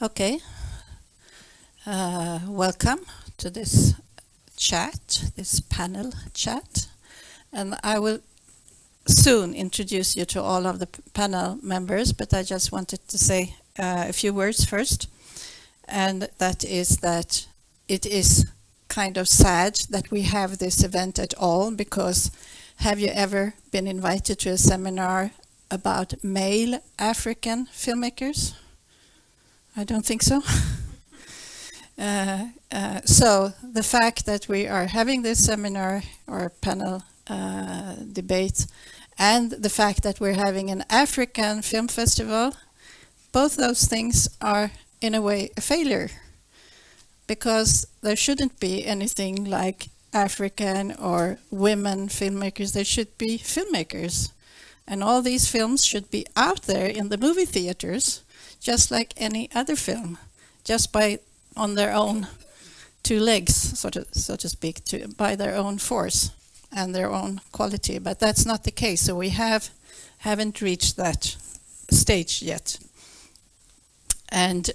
Okay, welcome to this chat, this panel chat, and I will soon introduce you to all of the panel members, but I just wanted to say a few words first, and that is that it is kind of sad that we have this event at all, because have you ever been invited to a seminar about male African filmmakers? I don't think so. So the fact that we are having this seminar or panel debate, and the fact that we're having an African film festival, both those things are in a way a failure, because there shouldn't be anything like African or women filmmakers. There should be filmmakers, and all these films should be out there in the movie theaters just like any other film, just on their own two legs, so to speak, by their own force and their own quality. But that's not the case, so we haven't reached that stage yet. And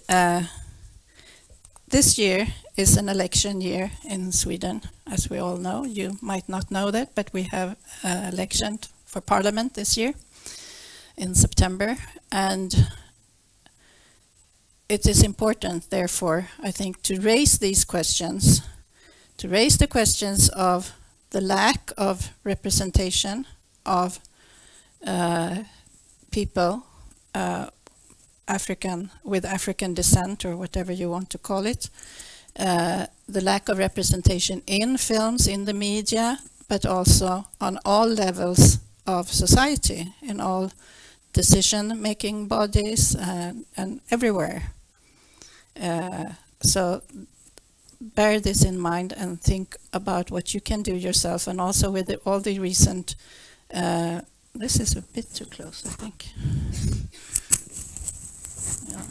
this year is an election year in Sweden, as we all know. You might not know that, but we have an election for parliament this year in September, and it is important, therefore, I think, to raise these questions, to raise the questions of the lack of representation of people with African descent, or whatever you want to call it, the lack of representation in films, in the media, but also on all levels of society, in all decision-making bodies and everywhere. So bear this in mind and think about what you can do yourself, and also with all the recent, this is a bit too close, I think. Yeah,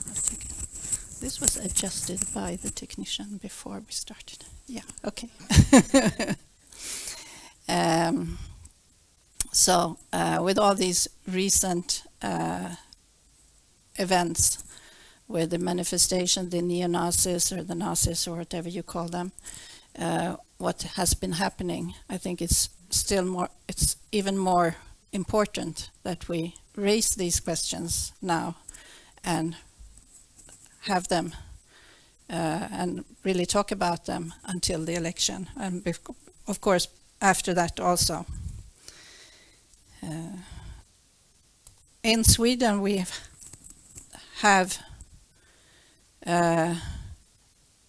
this was adjusted by the technician before we started. Yeah, okay. So with all these recent events, with the manifestation, the neo-Nazis or the Nazis or whatever you call them, what has been happening, I think it's even more important that we raise these questions now and have them and really talk about them until the election, and of course after that also. In Sweden we have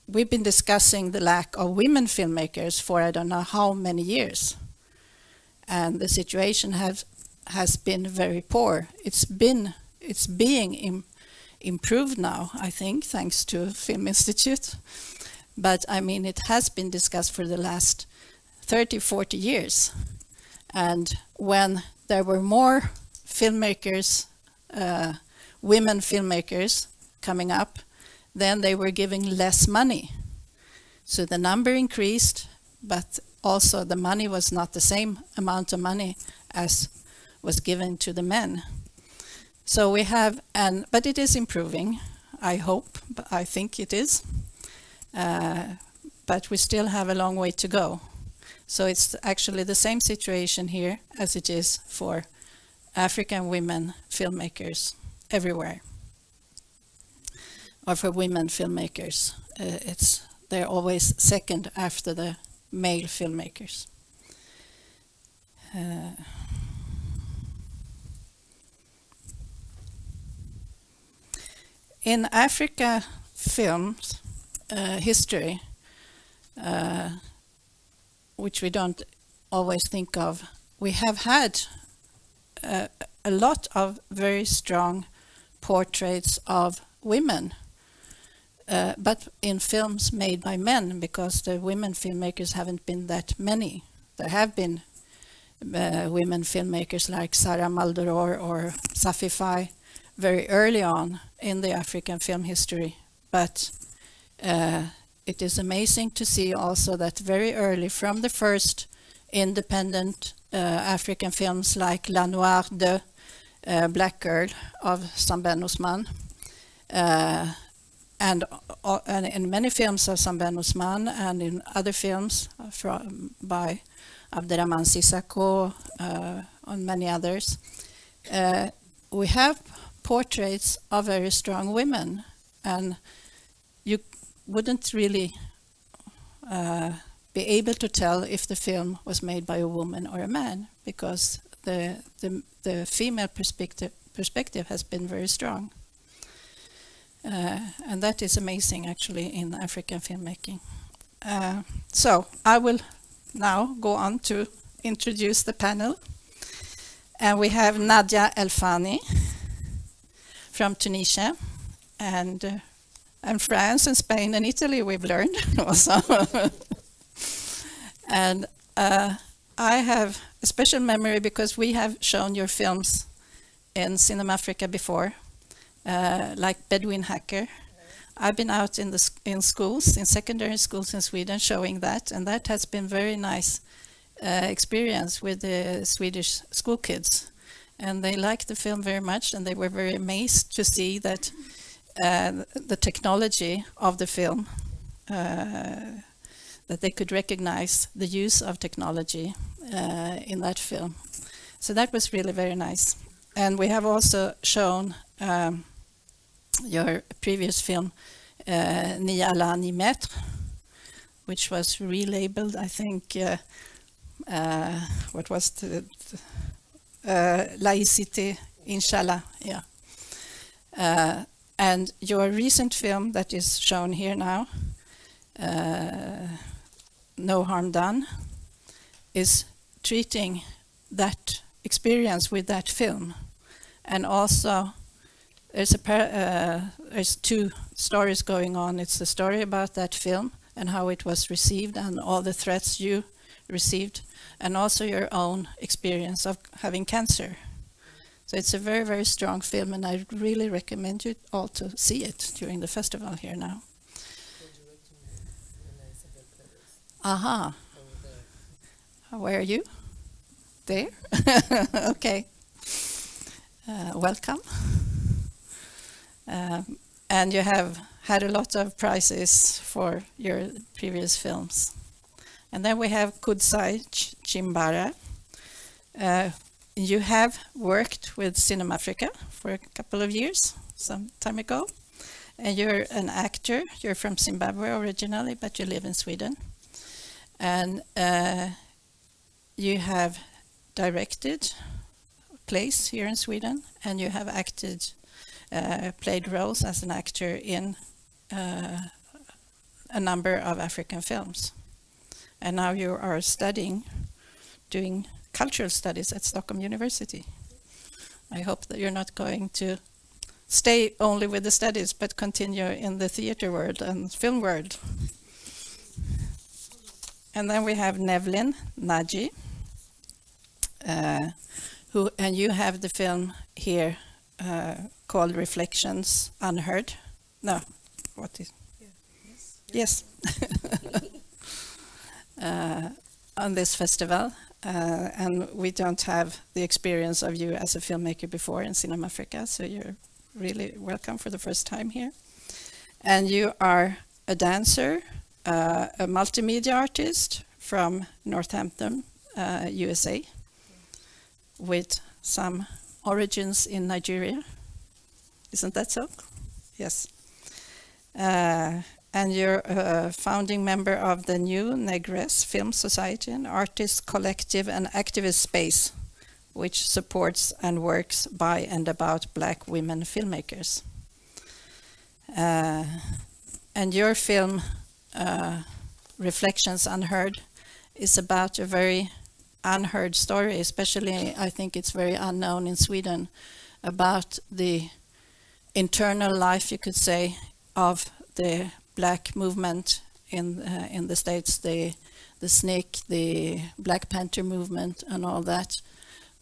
we've been discussing the lack of women filmmakers for I don't know how many years, and the situation has been very poor. It's being improved now, I think, thanks to Film Institute, but I mean it has been discussed for the last 30-40 years, and when there were more filmmakers, women filmmakers coming up, then they were giving less money. So the number increased, but also the money was not the same amount of money as was given to the men. So we have, but it is improving, I hope, but I think it is. But we still have a long way to go. So it's actually the same situation here as it is for African women filmmakers everywhere. Or for women filmmakers, they're always second after the male filmmakers. In Africa films history, which we don't always think of, we have had a lot of very strong portraits of women. But in films made by men, because the women filmmakers haven't been that many. There have been women filmmakers like Sarah Maldoror or Safify very early on in the African film history, but it is amazing to see also that very early, from the first independent African films like La Noire de, Black Girl of Samben Osman, and in many films of Samben Osman and in other films by Abderrahman Sissako and many others, we have portraits of very strong women, and you wouldn't really be able to tell if the film was made by a woman or a man, because the female perspective has been very strong. And that is amazing, actually, in African filmmaking. So I will now go on to introduce the panel. And we have Nadia El Fani from Tunisia, and France and Spain and Italy, we've learned also. And I have a special memory because we have shown your films in CinemAfrica before, like Bedouin Hacker. I've been out in schools, in secondary schools in Sweden, showing that, and that has been very nice experience with the Swedish school kids. And they liked the film very much, and they were very amazed to see that the technology of the film, that they could recognize the use of technology in that film. So that was really very nice. And we have also shown your previous film, Ni Allah ni maître, which was relabeled, I think, what was the Laïcité, Inshallah, yeah. And your recent film that is shown here now, No Harm Done, is treating that experience with that film. And also, there's two stories going on. It's the story about that film and how it was received and all the threats you received, and also your own experience of having cancer. So it's a very, very strong film, and I really recommend you all to see it during the festival here now. Aha. Where are you? There? Okay. Welcome. And you have had a lot of prizes for your previous films. And then we have Kudzai Chimbaira. You have worked with CinemAfrica for a couple of years, some time ago. And you're an actor. You're from Zimbabwe originally, but you live in Sweden. And you have directed plays here in Sweden, and you have acted, played roles as an actor in a number of African films. And now you are studying, doing cultural studies at Stockholm University. I hope that you're not going to stay only with the studies, but continue in the theater world and film world. And then we have Nevline Nnjai, and you have the film here called Reflections Unheard. No, what is? Yeah. Yes. On this festival, and we don't have the experience of you as a filmmaker before in CinemAfrica, so you're really welcome for the first time here. And you are a dancer, a multimedia artist from Northampton, USA, with some origins in Nigeria. Isn't that so? Yes. And you're a founding member of the New Negress Film Society, an artist collective and activist space which supports and works by and about Black women filmmakers. And your film, Reflections Unheard, is about a very unheard story, especially I think it's very unknown in Sweden, about the internal life, you could say, of the Black movement in the States, the SNCC, the Black Panther movement and all that,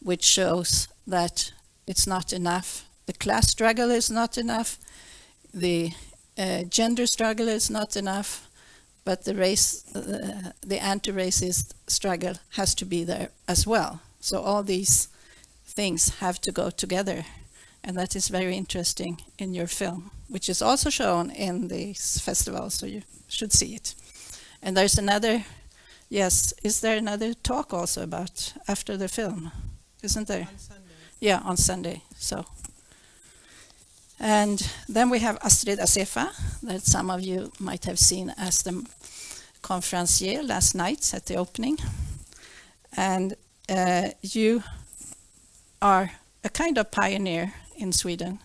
which shows that it's not enough. The class struggle is not enough, the gender struggle is not enough, but the anti-racist struggle has to be there as well. So all these things have to go together. And that is very interesting in your film, which is also shown in this festival, so you should see it. And there's another, yes, is there another talk also about after the film? Isn't there? On Sunday. Yeah, on Sunday. So, and then we have Astrid Assefa, that some of you might have seen as the conferencier last night at the opening. And you are a kind of pioneer in Sweden,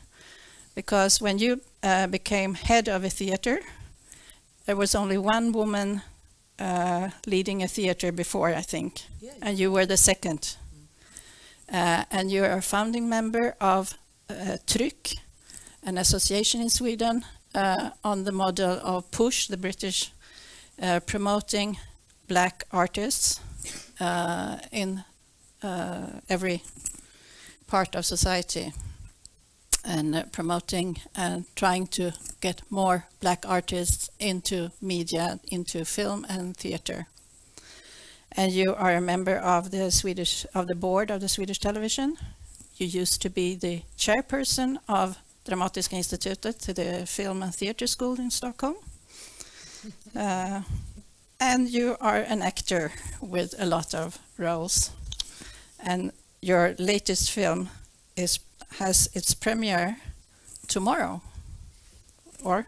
because when you became head of a theater, there was only one woman leading a theater before, I think, and you were the second. And you're a founding member of Tryck, an association in Sweden on the model of Push, the British, promoting black artists in every part of society, and promoting and trying to get more black artists into media, into film and theater. And you are a member of the board of the Swedish Television. You used to be the chairperson of Dramatiska Institutet, the film and theater school in Stockholm. And you are an actor with a lot of roles. And your latest film has its premiere tomorrow, or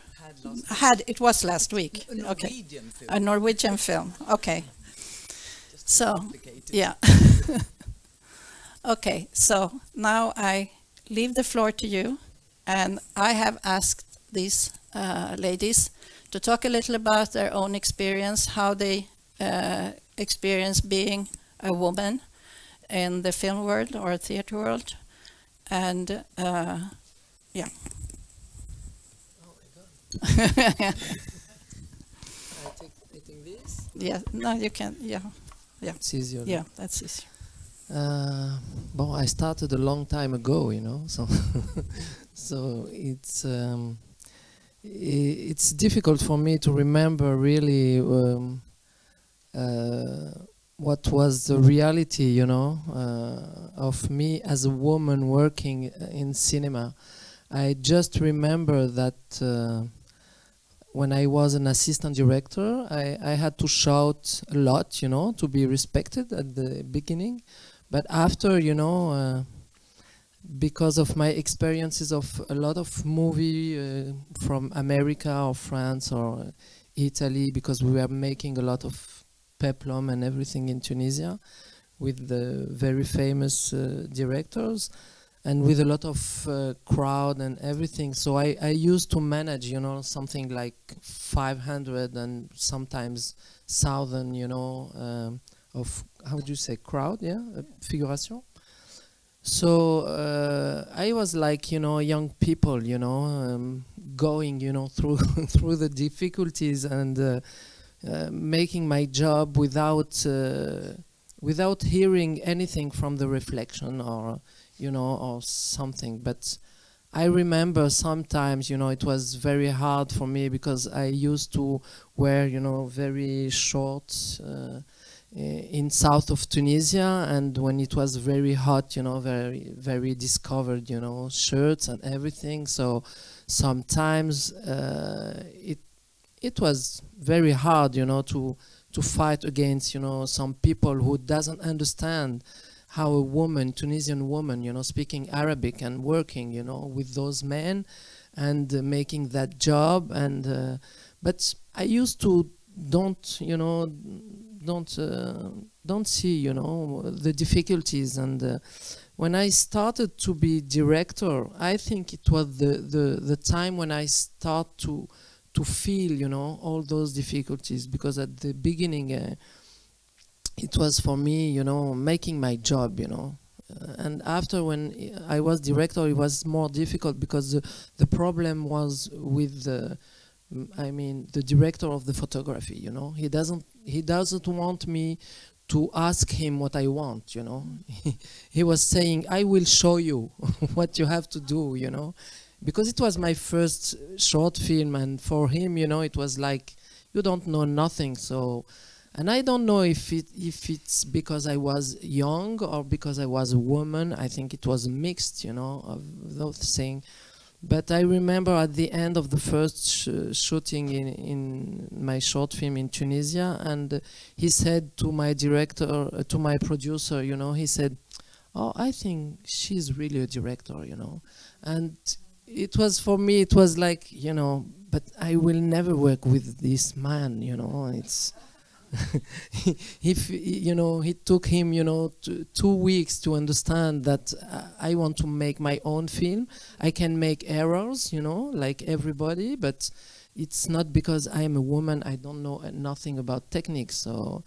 it was last week. A Norwegian film. A Norwegian film. Okay. So yeah. Okay. So now I leave the floor to you, and I have asked these ladies to talk a little about their own experience, how they experience being a woman in the film world or theater world, and yeah. Oh my God. I take this? Yeah, no, you can, yeah. Yeah. It's easier. Yeah, that's easier. Well, I started a long time ago, you know, so so it's difficult for me to remember really what was the reality, you know, of me as a woman working in cinema. I just remember that when I was an assistant director, I had to shout a lot, you know, to be respected at the beginning. But after, you know, because of my experiences of a lot of movie from America or France or Italy, because we were making a lot of peplum and everything in Tunisia with the very famous directors, and with a lot of crowd and everything. So I used to manage, you know, something like 500 and sometimes 1,000, you know, of, how would you say, crowd, yeah, figuration. So I was like, you know, young people, you know, going, you know, through through the difficulties and making my job without without hearing anything from the reflection or, you know, or something. But I remember sometimes, you know, it was very hard for me because I used to wear, you know, very short in south of Tunisia, and when it was very hot, you know, very discovered, you know, shirts and everything. So sometimes it was very hard, you know, to fight against, you know, some people who doesn't understand how a woman, Tunisian woman, you know, speaking Arabic and working, you know, with those men and making that job. And but I used to don't see, you know, the difficulties. And when I started to be director, I think it was the time when I start to feel, you know, all those difficulties, because at the beginning it was for me, you know, making my job, you know. And after, when I was director, it was more difficult because the problem was with the the director of the photography, you know. He doesn't want me to ask him what I want, you know. He was saying, I will show you what you have to do, you know. Because it was my first short film, and for him, you know, it was like, you don't know nothing. So And I don't know if it's because I was young or because I was a woman. I think it was mixed, you know, of those things. But I remember at the end of the first shooting in my short film in Tunisia, and he said to my director, to my producer, you know, he said, "Oh, I think she's really a director," you know. And it was, for me, it was like, you know, but I will never work with this man, you know. It's if you know, it took him, you know, 2 weeks to understand that I want to make my own film. I can make errors, you know, like everybody, but it's not because I am a woman. I don't know nothing about techniques. So,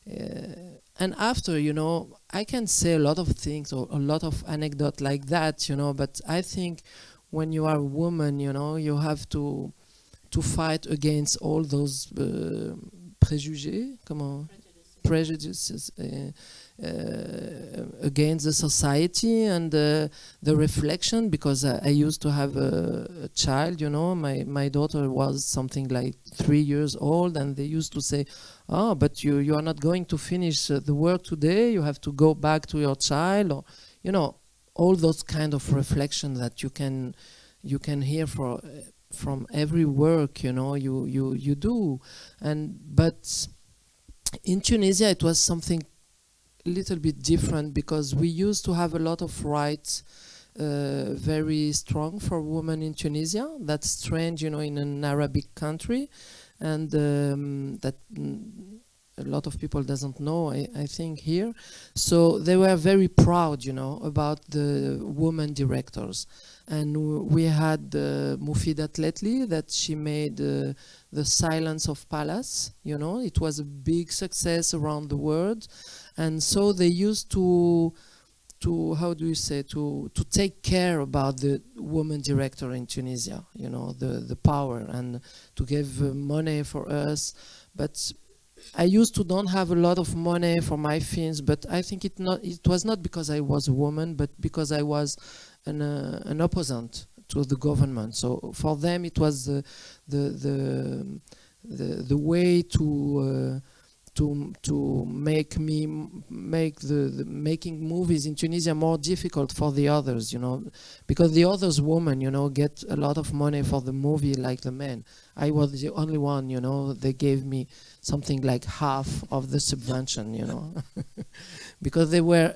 and after, you know, I can say a lot of things or a lot of anecdote like that, you know. But I think when you are a woman, you know, you have to fight against all those prejudices against the society and the reflection, because I used to have a child, you know. My daughter was something like 3 years old, and they used to say, "Oh, but you are not going to finish the work today, you have to go back to your child," or, you know, all those kind of reflection that you can hear from every work, you know, you do. But in Tunisia it was something a little bit different, because we used to have a lot of rights very strong for women in Tunisia. That's strange, you know, in an Arabic country, and that a lot of people doesn't know, I think, here. So they were very proud, you know, about the women directors. And we had Mufida Tletli, that she made The Silence of Palace, you know. It was a big success around the world. And so they used to how do you say, to take care about the woman director in Tunisia, you know, the power, and to give money for us. But I used to don't have a lot of money for my films, but I think it was not because I was a woman, but because I was an opponent to the government. So for them it was the way to make making movies in Tunisia more difficult for the others, you know, because the others women, you know, get a lot of money for the movie like the men. I was the only one, you know. They gave me something like half of the subvention, you know, because they were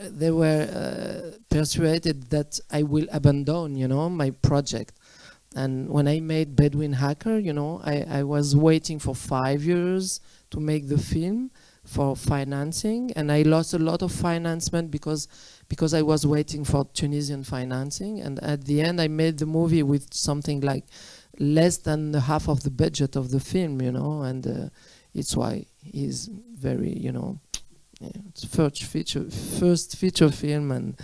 persuaded that I will abandon, you know, my project. And when I made Bedouin Hacker, you know, I was waiting for 5 years to make the film for financing, and I lost a lot of financement because I was waiting for Tunisian financing. And at the end I made the movie with something like less than half of the budget of the film, you know. And it's why he's very, you know, it's first feature film, and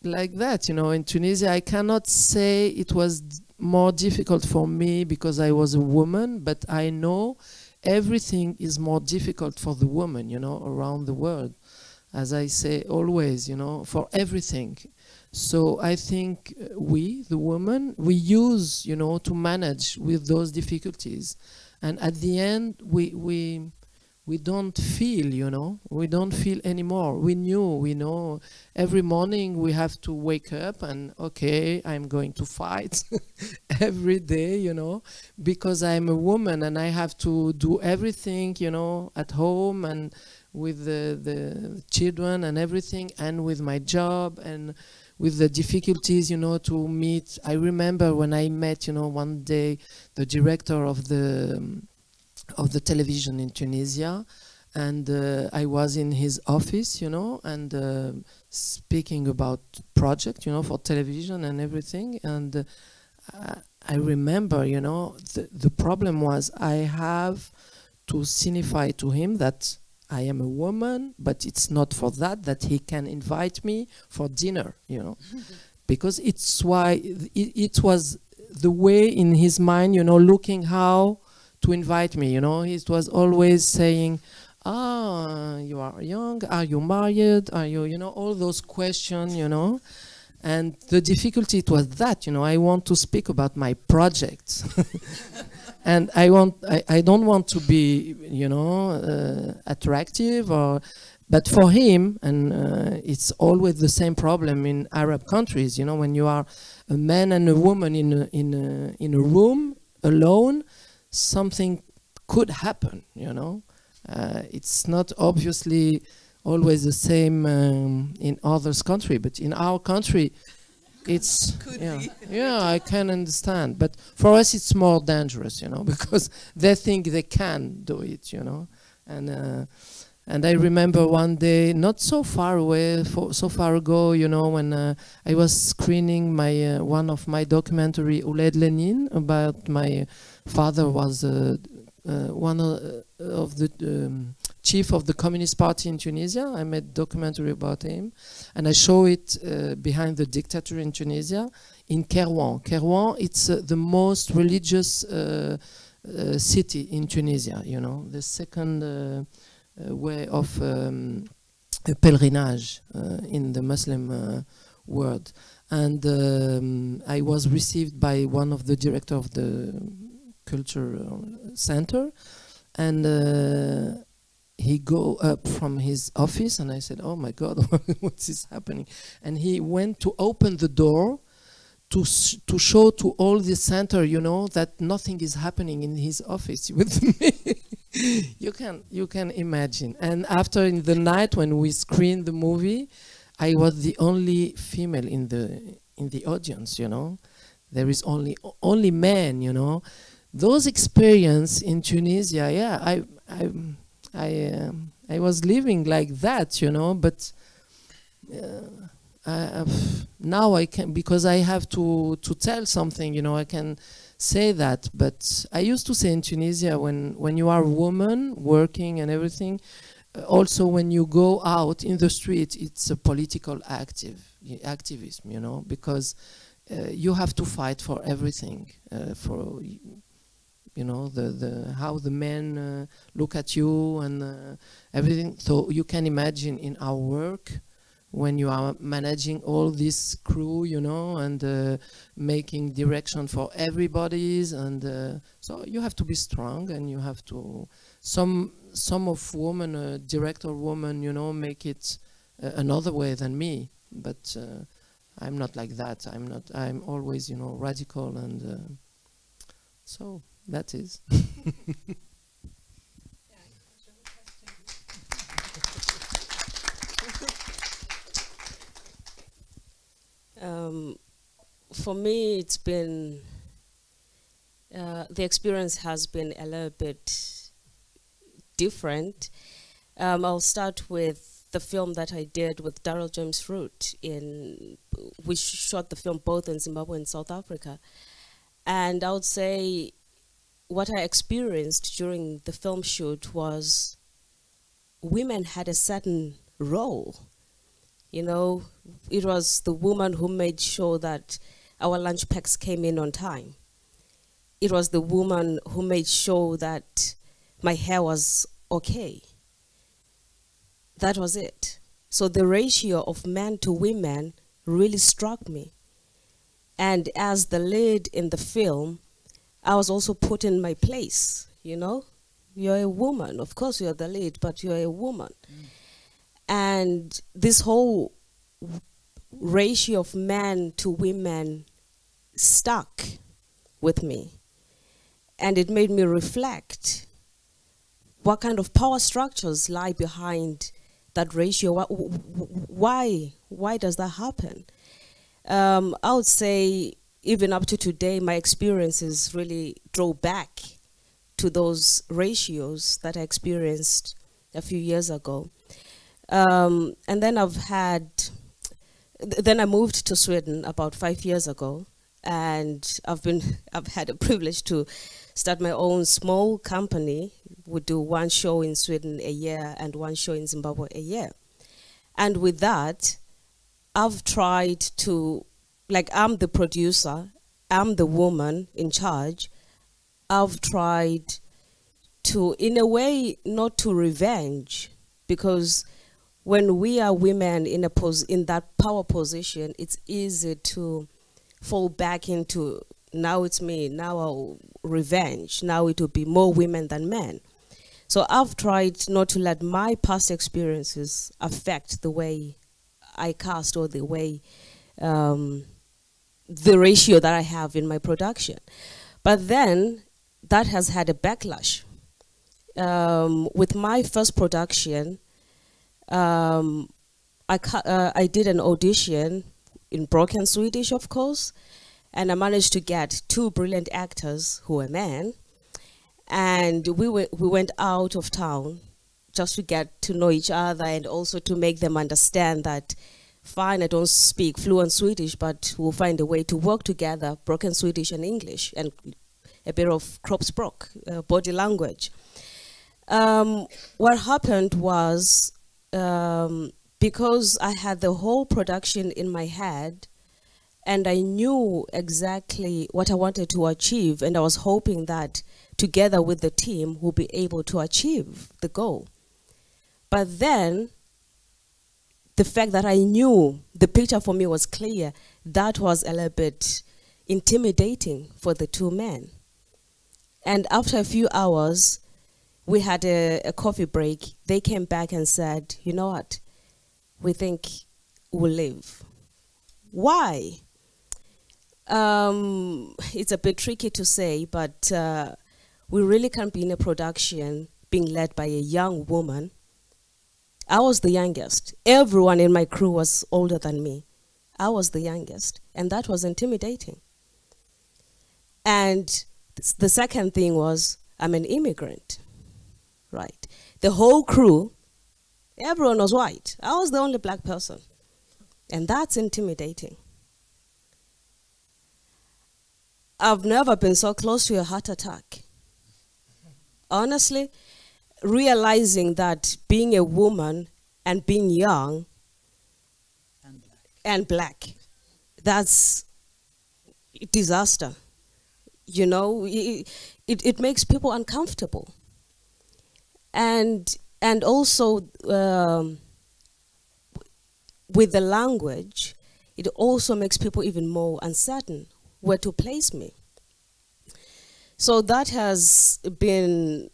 like that, you know. In Tunisia I cannot say it was more difficult for me because I was a woman, but I know everything is more difficult for the woman, you know, around the world, as I say always, you know, for everything. So I think we, the women, we use, you know, to manage with those difficulties. And at the end, we don't feel, you know, we don't feel anymore. We know every morning we have to wake up and, okay, I'm going to fight every day, you know, because I'm a woman and I have to do everything, you know, at home and with the children and everything, and with my job and with the difficulties, you know, to meet. I remember when I met, you know, one day the director of the television in Tunisia, and I was in his office, you know, and speaking about project, you know, for television and everything. And I remember, you know, the problem was I have to signify to him that I am a woman, but it's not for that he can invite me for dinner, you know, because it's why it was the way in his mind, you know, looking how to invite me, you know. He was always saying, you are young, are you married, are you, you know, all those questions, you know. And the difficulty, it was that, you know, I want to speak about my project. And I don't want to be, you know, attractive, but for him, and it's always the same problem in Arab countries, you know, when you are a man and a woman in a room alone, something could happen, you know. It's not obviously always the same in others' country, but in our country, it's yeah, I can understand. But for us, it's more dangerous, you know, because they think they can do it, you know. And I remember one day, not so far away, so far ago, you know, when I was screening my one of my documentary, Ouled Lenin, about my father was one of the chief of the Communist Party in Tunisia. I made a documentary about him, and I show it behind the dictator in Tunisia, in Kairouan. Kairouan, it's the most religious city in Tunisia, you know, the second way of pelerinage in the Muslim world. And I was received by one of the director of the culture center, and he go up from his office, and I said, oh my God, what is happening? And he went to open the door to show to all the center, you know, that nothing is happening in his office with me. You can imagine. And after, in the night when we screened the movie, I was the only female in the audience, you know. There is only men, you know. Those experience in Tunisia, yeah, I was living like that, you know, but now I can, because I have to tell something, you know, I can say that. But I used to say in Tunisia, when you are a woman working and everything, also when you go out in the street, it's a political activism, you know, because you have to fight for everything, for you know, how the men look at you and everything. So you can imagine in our work, when you are managing all this crew, you know, and making direction for everybody's, and so you have to be strong, and you have to, some of women, director woman, you know, make it another way than me, but I'm not like that. I'm always, you know, radical, and so that is. For me, it's been, the experience has been a little bit different. I'll start with the film that I did with Daryl James Root. We shot the film both in Zimbabwe and South Africa. And I would say what I experienced during the film shoot was women had a certain role. You know, it was the woman who made sure that our lunch packs came in on time. It was the woman who made sure that my hair was okay. That was it. So the ratio of men to women really struck me. And as the lead in the film, I was also put in my place, you know? You're a woman. Of course you're the lead, but you're a woman. Mm. And this whole ratio of men to women stuck with me. And it made me reflect what kind of power structures lie behind that ratio. Why does that happen? I would say even up to today, my experiences really draw back to those ratios that I experienced a few years ago. And then then I moved to Sweden about 5 years ago, and I've had a privilege to start my own small company. We do one show in Sweden a year and one show in Zimbabwe a year. And with that, I've tried to, like, I'm the producer, I'm the woman in charge. I've tried to, in a way, not to revenge, because when we are women in that power position, it's easy to fall back into, now it's me, now revenge. Now it will be more women than men. So I've tried not to let my past experiences affect the way I cast or the way, the ratio that I have in my production. But then that has had a backlash. With my first production, I did an audition in broken Swedish, of course, and I managed to get 2 brilliant actors who were men, and we went out of town just to get to know each other and also to make them understand that, fine, I don't speak fluent Swedish, but we'll find a way to work together, broken Swedish and English, and a bit of kroppsspråk, body language. What happened was, because I had the whole production in my head, and I knew exactly what I wanted to achieve, and I was hoping that together with the team we'll be able to achieve the goal. But then, the fact that I knew the picture for me was clear, that was a little bit intimidating for the 2 men. And after a few hours, we had a coffee break. They came back and said, you know what, we think we'll leave. Why? It's a bit tricky to say, but we really can't be in a production being led by a young woman. I was the youngest. Everyone in my crew was older than me. I was the youngest, and that was intimidating. And the second thing was, I'm an immigrant, right? The whole crew, everyone was white. I was the only black person, and that's intimidating. I've never been so close to a heart attack. Honestly, realizing that being a woman and being young and black, that's a disaster. You know, it makes people uncomfortable. And also with the language, it also makes people even more uncertain where to place me. So that has been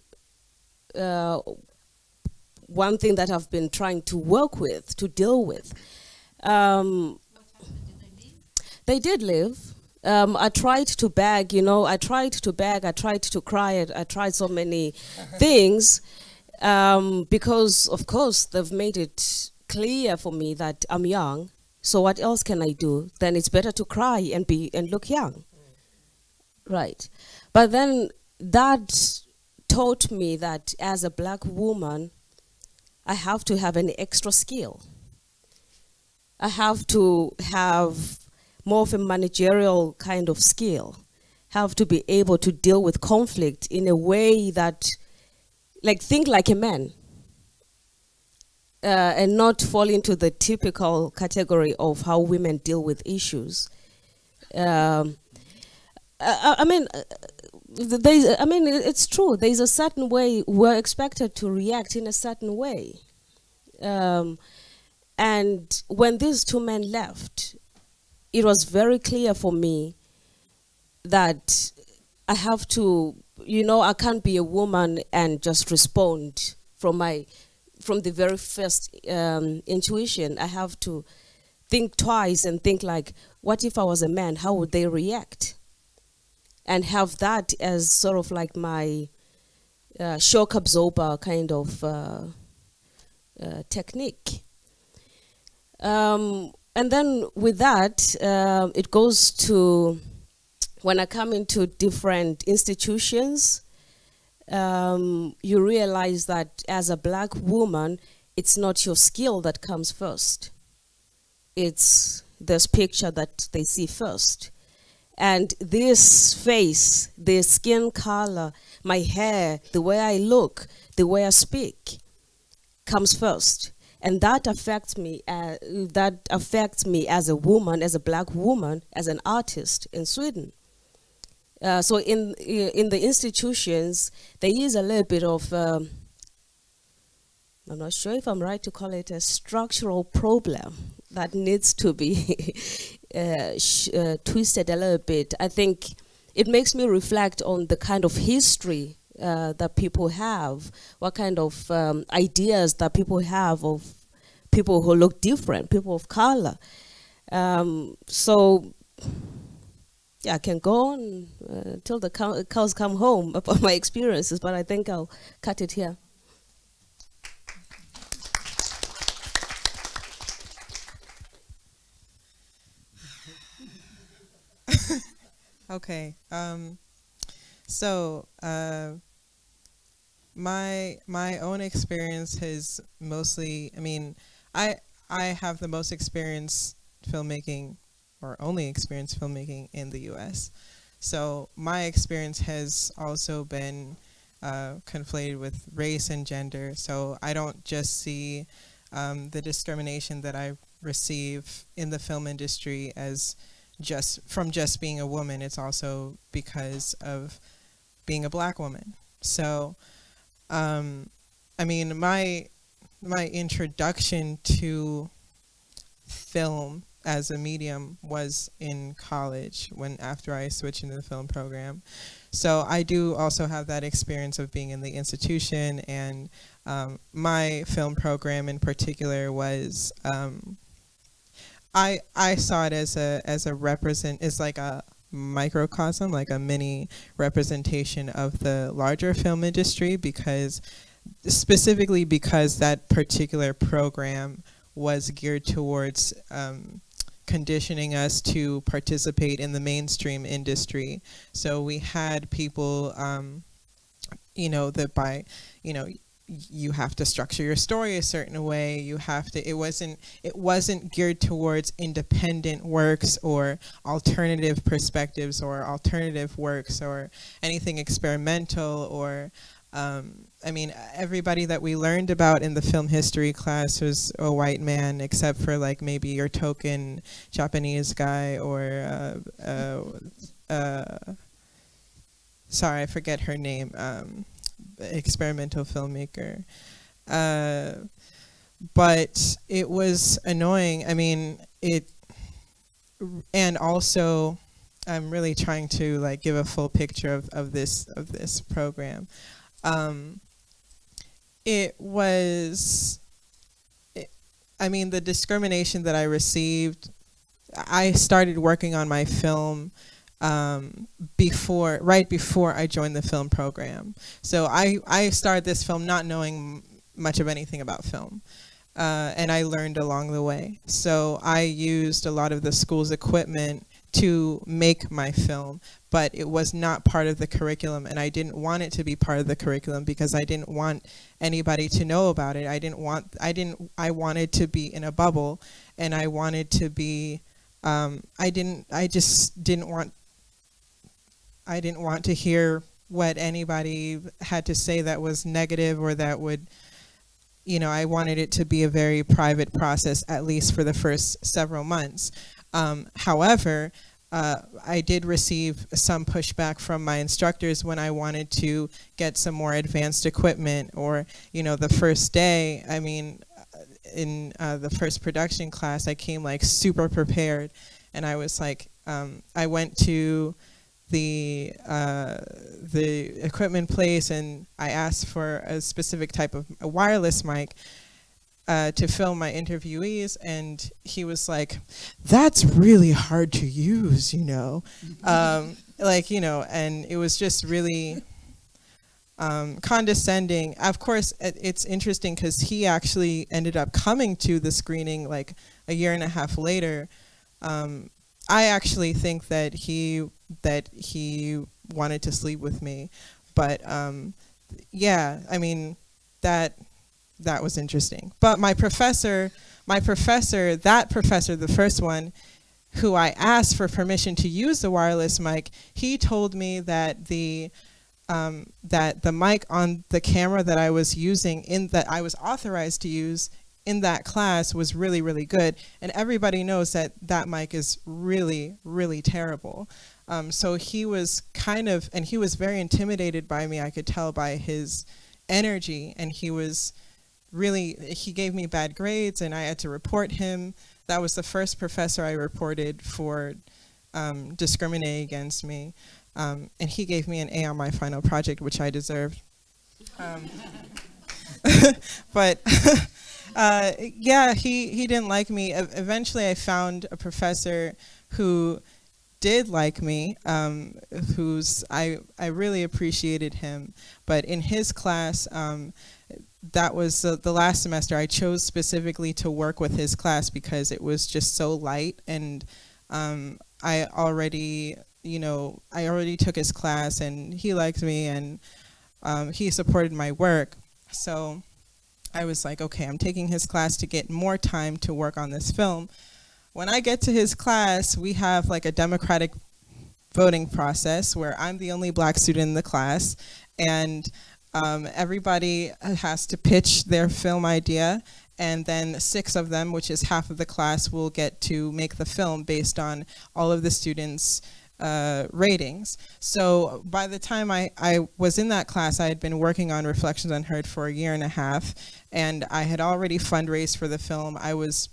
one thing that I've been trying to work with, to deal with. What happened? Did they leave? They did leave. I tried to beg, you know, I tried to beg, I tried to cry, I tried so many things, because of course they've made it clear for me that I'm young, so what else can I do? Then it's better to cry and look young. Right. But then that taught me that as a black woman, I have to have an extra skill. I have to have more of a managerial kind of skill, have to be able to deal with conflict in a way that, like, think like a man, and not fall into the typical category of how women deal with issues. I mean, it's true. There's a certain way we're expected to react in a certain way. And when these 2 men left, it was very clear for me that I have to, you know, I can't be a woman and just respond from the very first intuition. I have to think twice and think like, what if I was a man? How would they react? And have that as sort of like my shock absorber kind of technique. And then with that, it goes to when I come into different institutions, you realize that as a black woman, it's not your skill that comes first. It's this picture that they see first. And this face, the skin color, my hair, the way I look, the way I speak, comes first. And that affects me as a woman, as a black woman, as an artist in Sweden. So in the institutions, there is a little bit of, I'm not sure if I'm right to call it a structural problem that needs to be twisted a little bit. I think it makes me reflect on the kind of history that people have, what kind of ideas that people have of people who look different, people of color. So, yeah, I can go on till the cows come home about my experiences, but I think I'll cut it here. Okay. So my own experience has mostly, I mean, I have the most experience filmmaking, or only experience filmmaking in the US. So my experience has also been conflated with race and gender. So I don't just see the discrimination that I receive in the film industry as just being a woman. It's also because of being a Black woman. So, I mean, my introduction to film as a medium was in college, after I switched into the film program. So I do also have that experience of being in the institution, and my film program in particular was, I saw it as like a microcosm, like a mini representation of the larger film industry, specifically because that particular program was geared towards conditioning us to participate in the mainstream industry. So we had people, you have to structure your story a certain way. You have to. It wasn't geared towards independent works or alternative perspectives or alternative works or anything experimental or. I mean, everybody that we learned about in the film history class was a white man, except for like maybe your token Japanese guy or sorry, I forget her name. Experimental filmmaker. But it was annoying. I mean, and also I'm really trying to like give a full picture of this program. I mean, the discrimination that I received, I started working on my film right before I joined the film program. So I started this film not knowing much of anything about film. And I learned along the way. So I used a lot of the school's equipment to make my film, but it was not part of the curriculum, and I didn't want it to be part of the curriculum because I didn't want anybody to know about it. I wanted to be in a bubble, and I wanted to be, I didn't want to hear what anybody had to say that was negative or that would, I wanted it to be a very private process, at least for the first several months. However, I did receive some pushback from my instructors when I wanted to get some more advanced equipment, or, the first day, I mean, in the first production class, I came like super prepared, and I was like, I went to the equipment place and I asked for a specific type of a wireless mic to film my interviewees, and he was like, that's really hard to use, and it was just really condescending. Of course, it's interesting because he actually ended up coming to the screening like a year and a half later. I actually think that he wanted to sleep with me, but yeah, I mean, that was interesting. But my professor, the first one, who I asked for permission to use the wireless mic, he told me that the mic on the camera that I was using, that I was authorized to use in that class, was really, really good. And everybody knows that mic is really, really terrible. So he was he was very intimidated by me, I could tell by his energy, and he gave me bad grades and I had to report him. That was the first professor I reported for discriminating against me. And he gave me an A on my final project, which I deserved. But yeah, he didn't like me. Eventually I found a professor who did like me, I really appreciated him. But in his class, that was the last semester, I chose specifically to work with his class because it was just so light, and I already took his class, and he liked me, and he supported my work. So I was like, okay, I'm taking his class to get more time to work on this film. When I get to his class, we have like a democratic voting process where I'm the only black student in the class, and everybody has to pitch their film idea, and then 6 of them, which is half of the class, will get to make the film based on all of the students' ratings. So by the time I was in that class, I had been working on Reflections Unheard for a year and a half, and I had already fundraised for the film. I was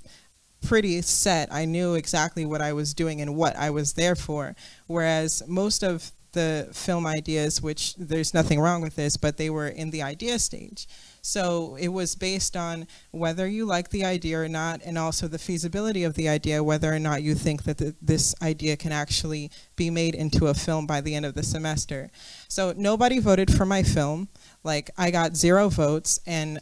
pretty set. I knew exactly what I was doing and what I was there for, whereas most of the film ideas, which there's nothing wrong with this, but they were in the idea stage. So it was based on whether you like the idea or not, and also the feasibility of the idea, whether or not you think that this idea can actually be made into a film by the end of the semester. So nobody voted for my film. Like, I got 0 votes, and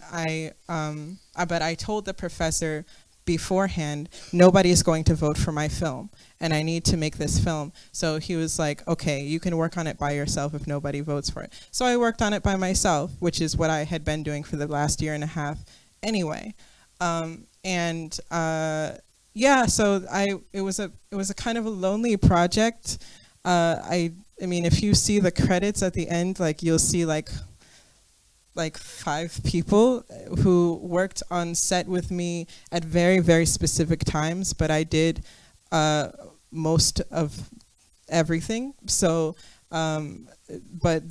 but I told the professor beforehand, nobody is going to vote for my film, and I need to make this film. So he was like, okay, you can work on it by yourself if nobody votes for it. So I worked on it by myself, which is what I had been doing for the last year and a half anyway. Yeah, so it was a kind of a lonely project. I mean, if you see the credits at the end, like, you'll see like 5 people who worked on set with me at very, very specific times, but I did most of everything. So, but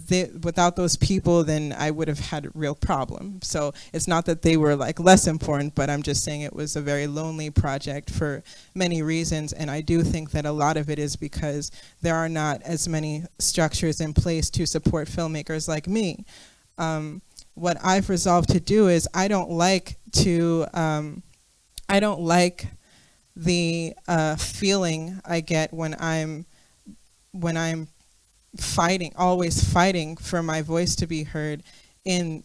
without those people, then I would have had a real problem. So it's not that they were like less important, but I'm just saying it was a very lonely project for many reasons. And I do think that a lot of it is because there are not as many structures in place to support filmmakers like me. What I've resolved to do is I don't like the feeling I get when I'm always fighting for my voice to be heard in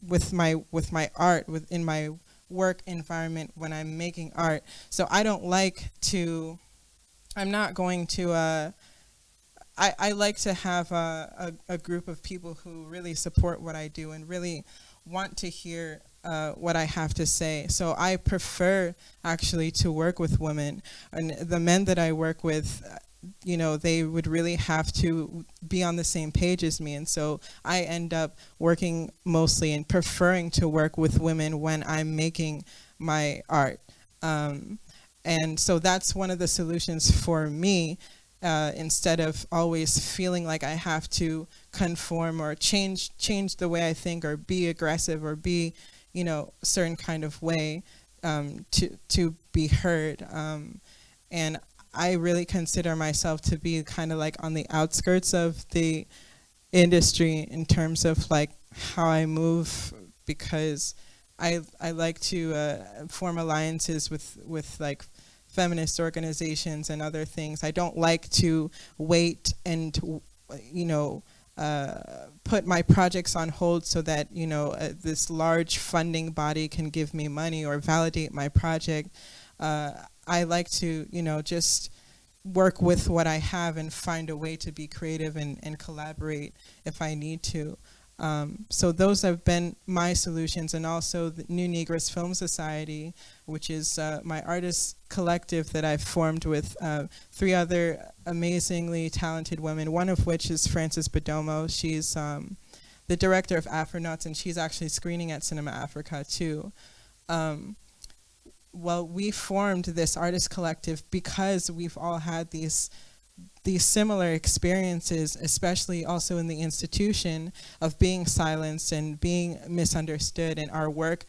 with my art, within my work environment when I'm making art. So I don't like to. I'm not going to. I like to have a group of people who really support what I do and really want to hear what I have to say. So I prefer actually to work with women. And the men that I work with, you know, they would really have to be on the same page as me. And so I end up working mostly and preferring to work with women when I'm making my art. And so that's one of the solutions for me. Instead of always feeling like I have to conform or change the way I think, or be aggressive, or be, you know, a certain kind of way to be heard. And I really consider myself to be kind of like on the outskirts of the industry in terms of like how I move, because I like to form alliances with like feminist organizations and other things. I don't like to wait and, you know, put my projects on hold so that, you know, this large funding body can give me money or validate my project. I like to, you know, just work with what I have and find a way to be creative and collaborate if I need to. So those have been my solutions, and also the New Negress Film Society, which is my artist collective that I've formed with 3 other amazingly talented women, one of which is Frances Bedomo. She's the director of Afronauts, and she's actually screening at CinemAfrica too. Well, we formed this artist collective because we've all had these similar experiences, especially also in the institution, of being silenced and being misunderstood, and our work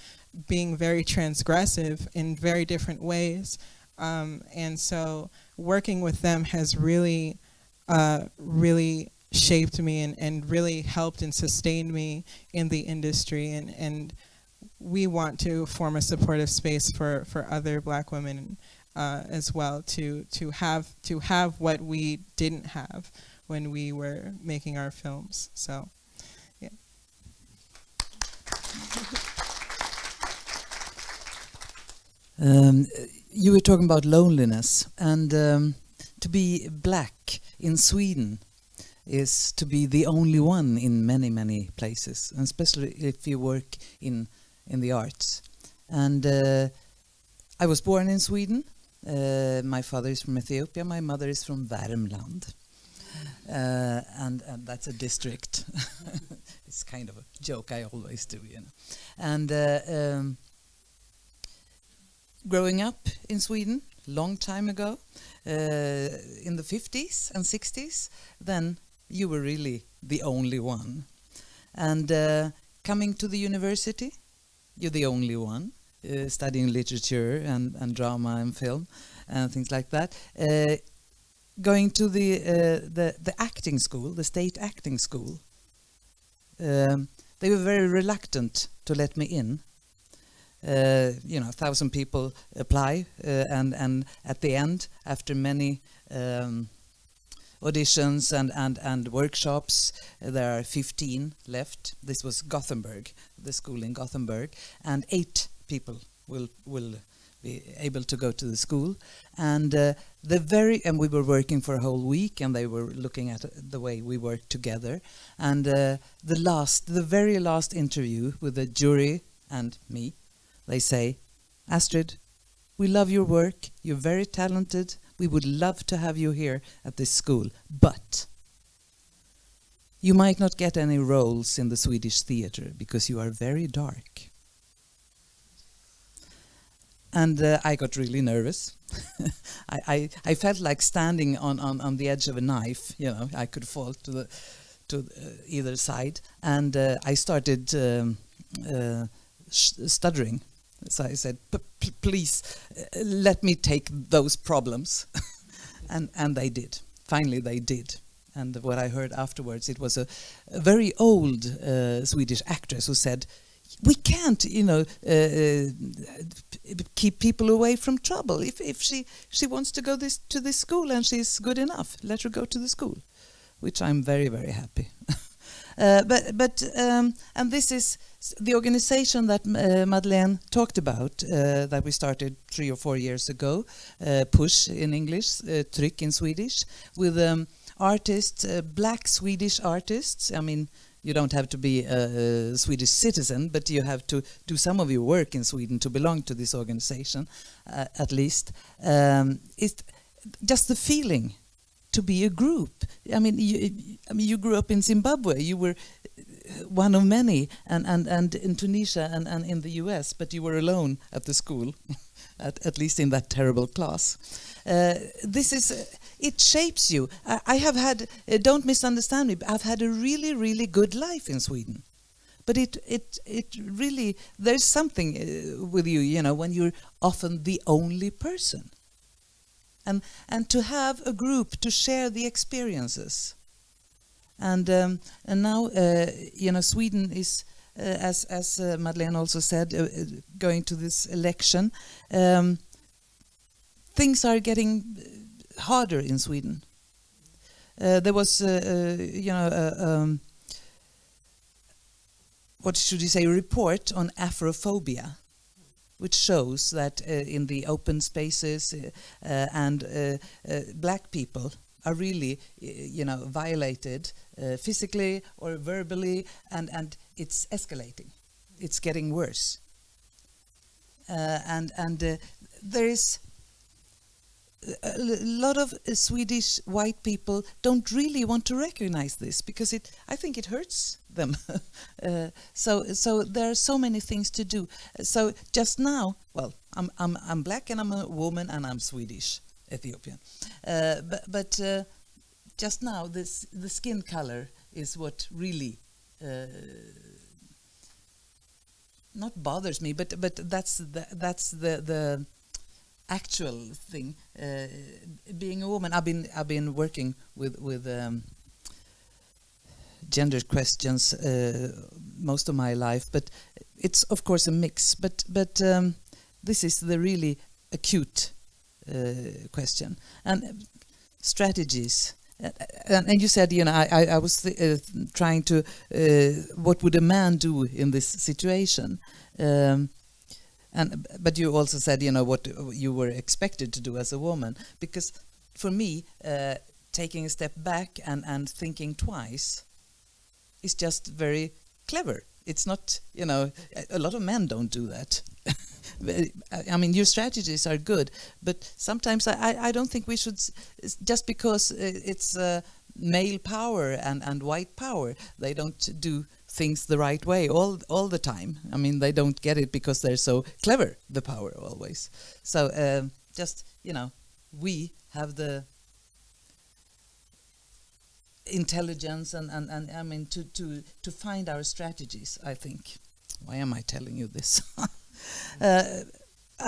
being very transgressive in very different ways. And so working with them has really really shaped me and really helped and sustained me in the industry, and we want to form a supportive space for other Black women as well to have what we didn't have when we were making our films. So yeah. You were talking about loneliness, and to be Black in Sweden is to be the only one in many, many places, and especially if you work in the arts. And I was born in Sweden. My father is from Ethiopia, my mother is from Värmland. And that's a district. It's kind of a joke I always do, you know. And growing up in Sweden, long time ago, in the 50s and 60s, then you were really the only one. And coming to the university, you're the only one, studying literature and drama and film and things like that. Going to the acting school, the state acting school, they were very reluctant to let me in. You know, 1,000 people apply, and at the end, after many auditions and workshops, there are 15 left. This was Gothenburg, the school in Gothenburg, and 8 people will be able to go to the school. And and we were working for a whole week, and they were looking at the way we worked together. And the very last interview with the jury and me, they say, "Astrid, we love your work, you're very talented, we would love to have you here at this school, but you might not get any roles in the Swedish theater because you are very dark." And I got really nervous. I felt like standing on the edge of a knife, you know, I could fall to either side. And I started stuttering. So I said, "Please, let me take those problems." and they did. Finally, they did. And what I heard afterwards, it was a very old Swedish actress who said, "We can't, you know, keep people away from trouble. If she wants to go to this school and she's good enough, let her go to the school," which I'm very, very happy. And this is the organization that Madeleine talked about, that we started 3 or 4 years ago, Push in English, Tryck in Swedish, with artists, Black Swedish artists. I mean, you don't have to be a Swedish citizen, but you have to do some of your work in Sweden to belong to this organization, at least. It's just the feeling to be a group. I mean, you grew up in Zimbabwe. You were one of many, and in Tunisia and in the US, but you were alone at the school, at least in that terrible class. It shapes you. I have had, don't misunderstand me, but I've had a really, really good life in Sweden. But it really, there's something with you, you know, when you're often the only person. And to have a group to share the experiences. And now, you know, Sweden is, as Madeleine also said, going to this election. Things are getting harder in Sweden. There was, you know, what should you say, a report on Afrophobia, which shows that in the open spaces Black people are really, you know, violated physically or verbally, and it's escalating. It's getting worse. There is a lot of Swedish white people don't really want to recognize this because I think it hurts them. So there are so many things to do. So just now, well, I'm Black and I'm a woman and I'm Swedish, Ethiopian. But just now, the skin color is what really not bothers me, but that's the actual thing. Being a woman, I've been working with gender questions most of my life, but it's of course a mix. But this is the really acute question and strategies. And you said, you know, I was trying to what would a man do in this situation, but you also said, you know, what you were expected to do as a woman. Because for me, taking a step back and thinking twice is just very clever. It's not, you know, a lot of men don't do that. I mean, your strategies are good, but sometimes I don't think we should, just because it's male power and white power, they don't do things the right way all the time. I mean, they don't get it because they're so clever, the power always. So just, you know, we have the intelligence and I mean to find our strategies, I think. Why am I telling you this?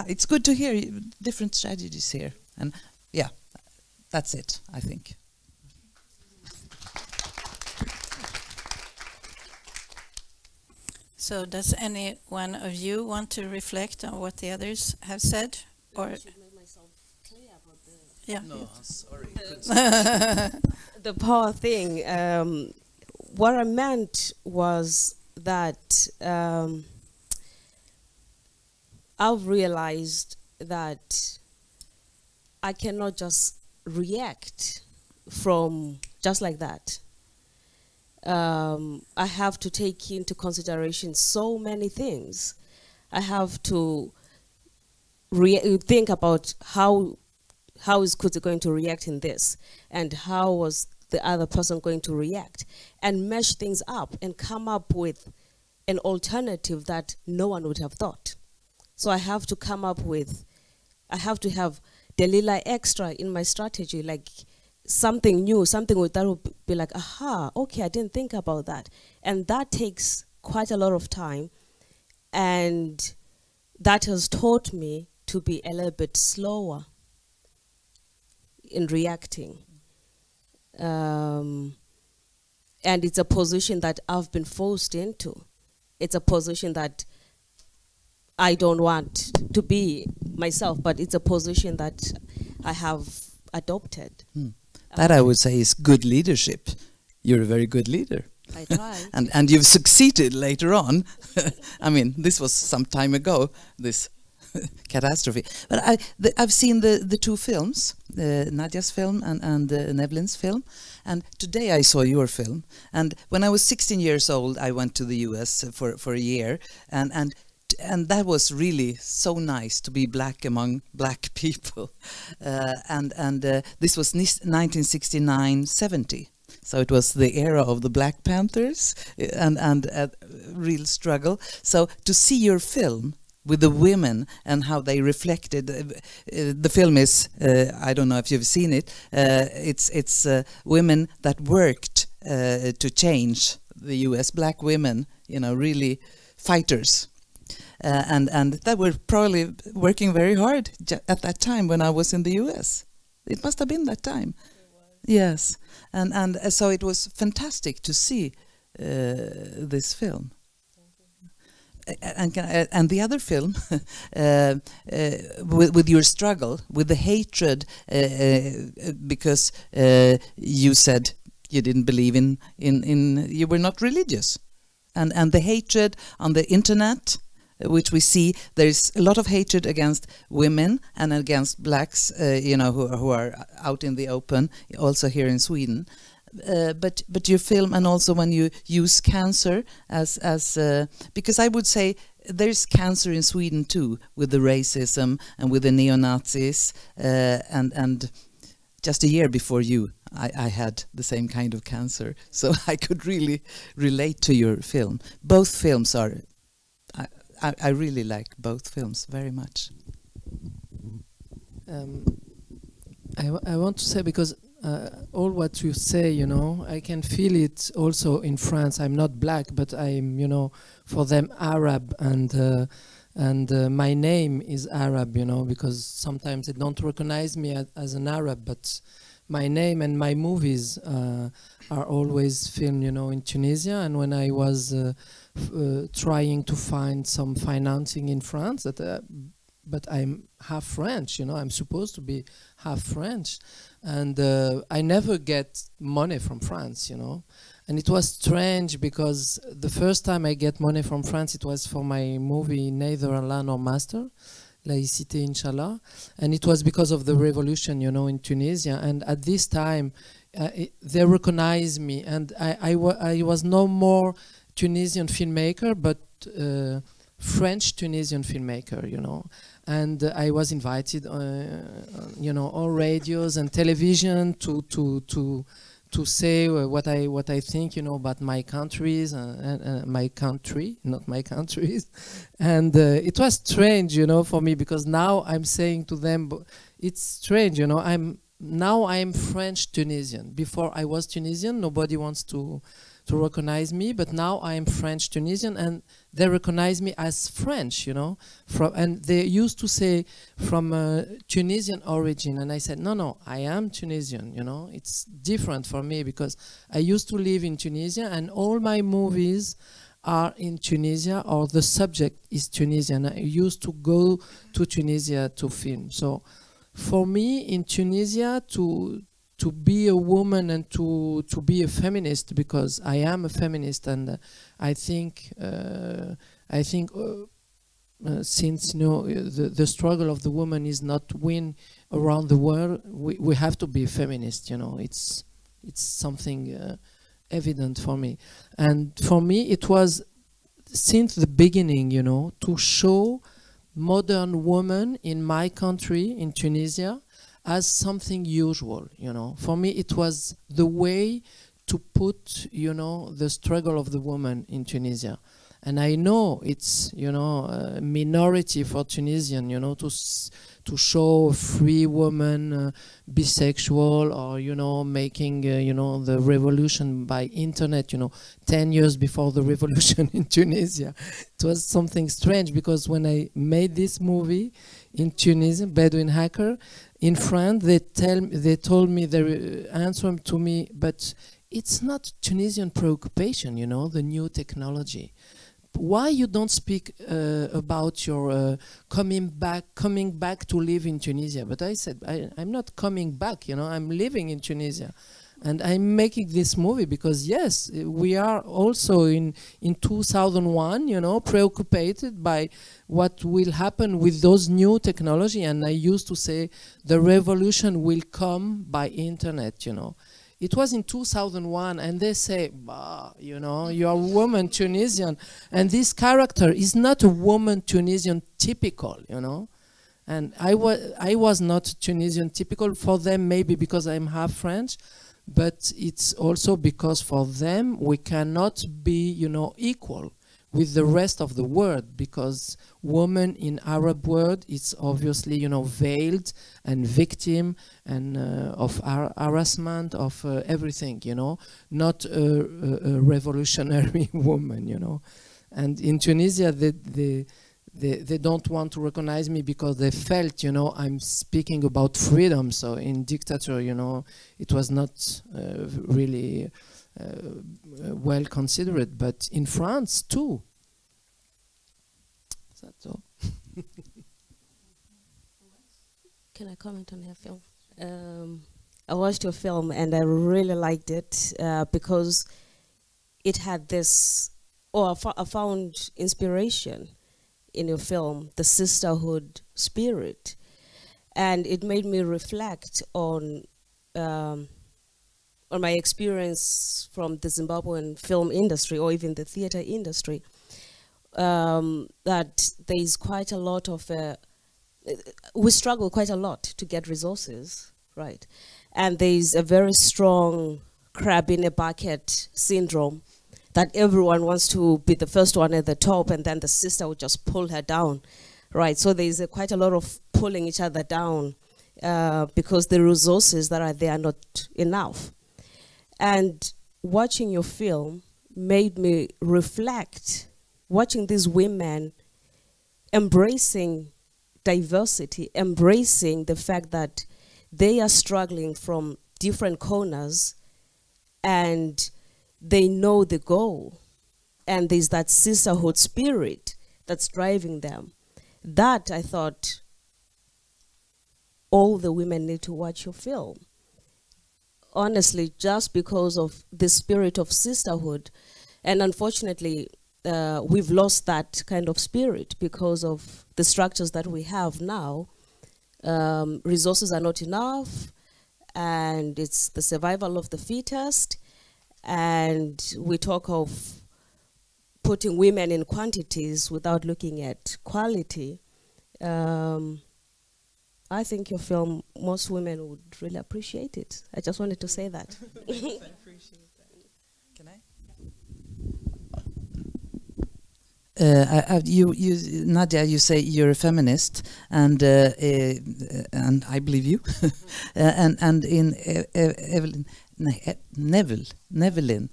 It's good to hear different strategies here, and yeah, that's it, I think. So does any one of you want to reflect on what the others have said? Or I should make myself clear about the yeah. No, sorry. the power thing. What I meant was that I've realized that I cannot just react from just like that. I have to take into consideration so many things. I have to think about how is Kudzai going to react in this, and how was the other person going to react, and mesh things up and come up with an alternative that no one would have thought. So I have to come up with, I have to have Delilah extra in my strategy, like something new, something that will be like, aha, okay, I didn't think about that. And that takes quite a lot of time. And that has taught me to be a little bit slower in reacting. And it's a position that I've been forced into. It's a position that I don't want to be myself, but it's a position that I have adopted. That I would say is good leadership. You're a very good leader. I try. and you've succeeded later on. I mean, this was some time ago, this catastrophe. But I've seen the two films, Nadia's film and Nevline's film. And today I saw your film. And when I was 16 years old, I went to the US for a year. And that was really so nice to be black among black people. This was 1969-70. So it was the era of the Black Panthers and a real struggle. So to see your film with the women and how they reflected, the film is, I don't know if you've seen it, it's women that worked to change the US, black women, you know, really fighters. And that were probably working very hard at that time when I was in the US. It must have been that time. Yes, and so it was fantastic to see this film. And the other film, with your struggle, with the hatred, because you said you didn't believe in you were not religious, and the hatred on the internet, which we see, there's a lot of hatred against women and against blacks, you know, who are out in the open, also here in Sweden. But your film, and also when you use cancer as because I would say there's cancer in Sweden too, with the racism and with the neo-Nazis, and just a year before you, I had the same kind of cancer, so I could really relate to your film. Both films are. I really like both films very much. I want to say, because all what you say, you know, I can feel it also in France. I'm not black, but I'm, you know, for them Arab, and And my name is Arab, you know, because sometimes they don't recognize me as an Arab, but my name and my movies are always filmed, you know, in Tunisia. And when I was trying to find some financing in France, but I'm half French, you know, I'm supposed to be half French, and I never get money from France, you know. And it was strange because the first time I get money from France, it was for my movie Neither Allah Nor Master, Laïcité Inshallah, and it was because of the revolution, you know, in Tunisia. And at this time, they recognized me, and I was no more Tunisian filmmaker, but French Tunisian filmmaker, you know. And I was invited, you know, on radios and television to say what I think, you know, about my countries and my country, not my countries. And it was strange, you know, for me, because now I'm saying to them, it's strange, you know, I'm French Tunisian. Before I was Tunisian, nobody wants to recognize me, but now I am French Tunisian, and they recognize me as French, you know. And they used to say from Tunisian origin, and I said, no, I am Tunisian, you know. It's different for me because I used to live in Tunisia, and all my movies are in Tunisia, or the subject is Tunisian. I used to go to Tunisia to film. So for me in Tunisia, to be a woman and to be a feminist, because I am a feminist, and I think since, you know, the struggle of the woman is not win around the world, we have to be feminist, you know. It's something evident for me, and for me it was since the beginning, you know, to show modern women in my country, in Tunisia, as something usual, you know. For me, it was the way to put, you know, the struggle of the woman in Tunisia. And I know it's, you know, a minority for Tunisian, you know, to show a free woman, bisexual, or, you know, making, you know, the revolution by internet, you know, 10 years before the revolution in Tunisia. It was something strange, because when I made this movie in Tunisia, Bedouin Hacker, in France, they told me, they answered to me, but it's not Tunisian preoccupation, you know, the new technology. Why you don't speak about your coming back to live in Tunisia? But I said, I'm not coming back, you know, I'm living in Tunisia. And I'm making this movie because, yes, we are also in 2001, you know, preoccupied by what will happen with those new technology. And I used to say the revolution will come by internet, you know. It was in 2001, and they say, bah, you know, you're a woman Tunisian, and this character is not a woman Tunisian typical, you know. And I was not Tunisian typical for them, maybe because I'm half French, but it's also because for them we cannot be, you know, equal with the rest of the world, because woman in Arab world is obviously, you know, veiled and victim and of harassment, of everything, you know, not a revolutionary woman, you know. And in Tunisia they don't want to recognize me because they felt, you know, I'm speaking about freedom. So in dictator, you know, it was not really well considered, but in France too. That's all. Can I comment on your film? I watched your film and I really liked it because it had this, I found inspiration in your film, the sisterhood spirit, and it made me reflect on my experience from the Zimbabwean film industry, or even the theater industry, that there is quite a lot of, we struggle quite a lot to get resources, right? And there is a very strong crab in a bucket syndrome, that everyone wants to be the first one at the top, and then the sister would just pull her down, right? So there is quite a lot of pulling each other down because the resources that are there are not enough. And watching your film made me reflect, watching these women embracing diversity, embracing the fact that they are struggling from different corners and they know the goal. And there's that sisterhood spirit that's driving them. That, I thought, all the women need to watch your film. Honestly, just because of the spirit of sisterhood. And unfortunately, we've lost that kind of spirit because of the structures that we have now. Resources are not enough, and it's the survival of the fittest. And we talk of putting women in quantities without looking at quality. I think your film, most women would really appreciate it. I just wanted to say that. I appreciate that. Can I? Nadia, you say you're a feminist, and I believe you. and in Nevline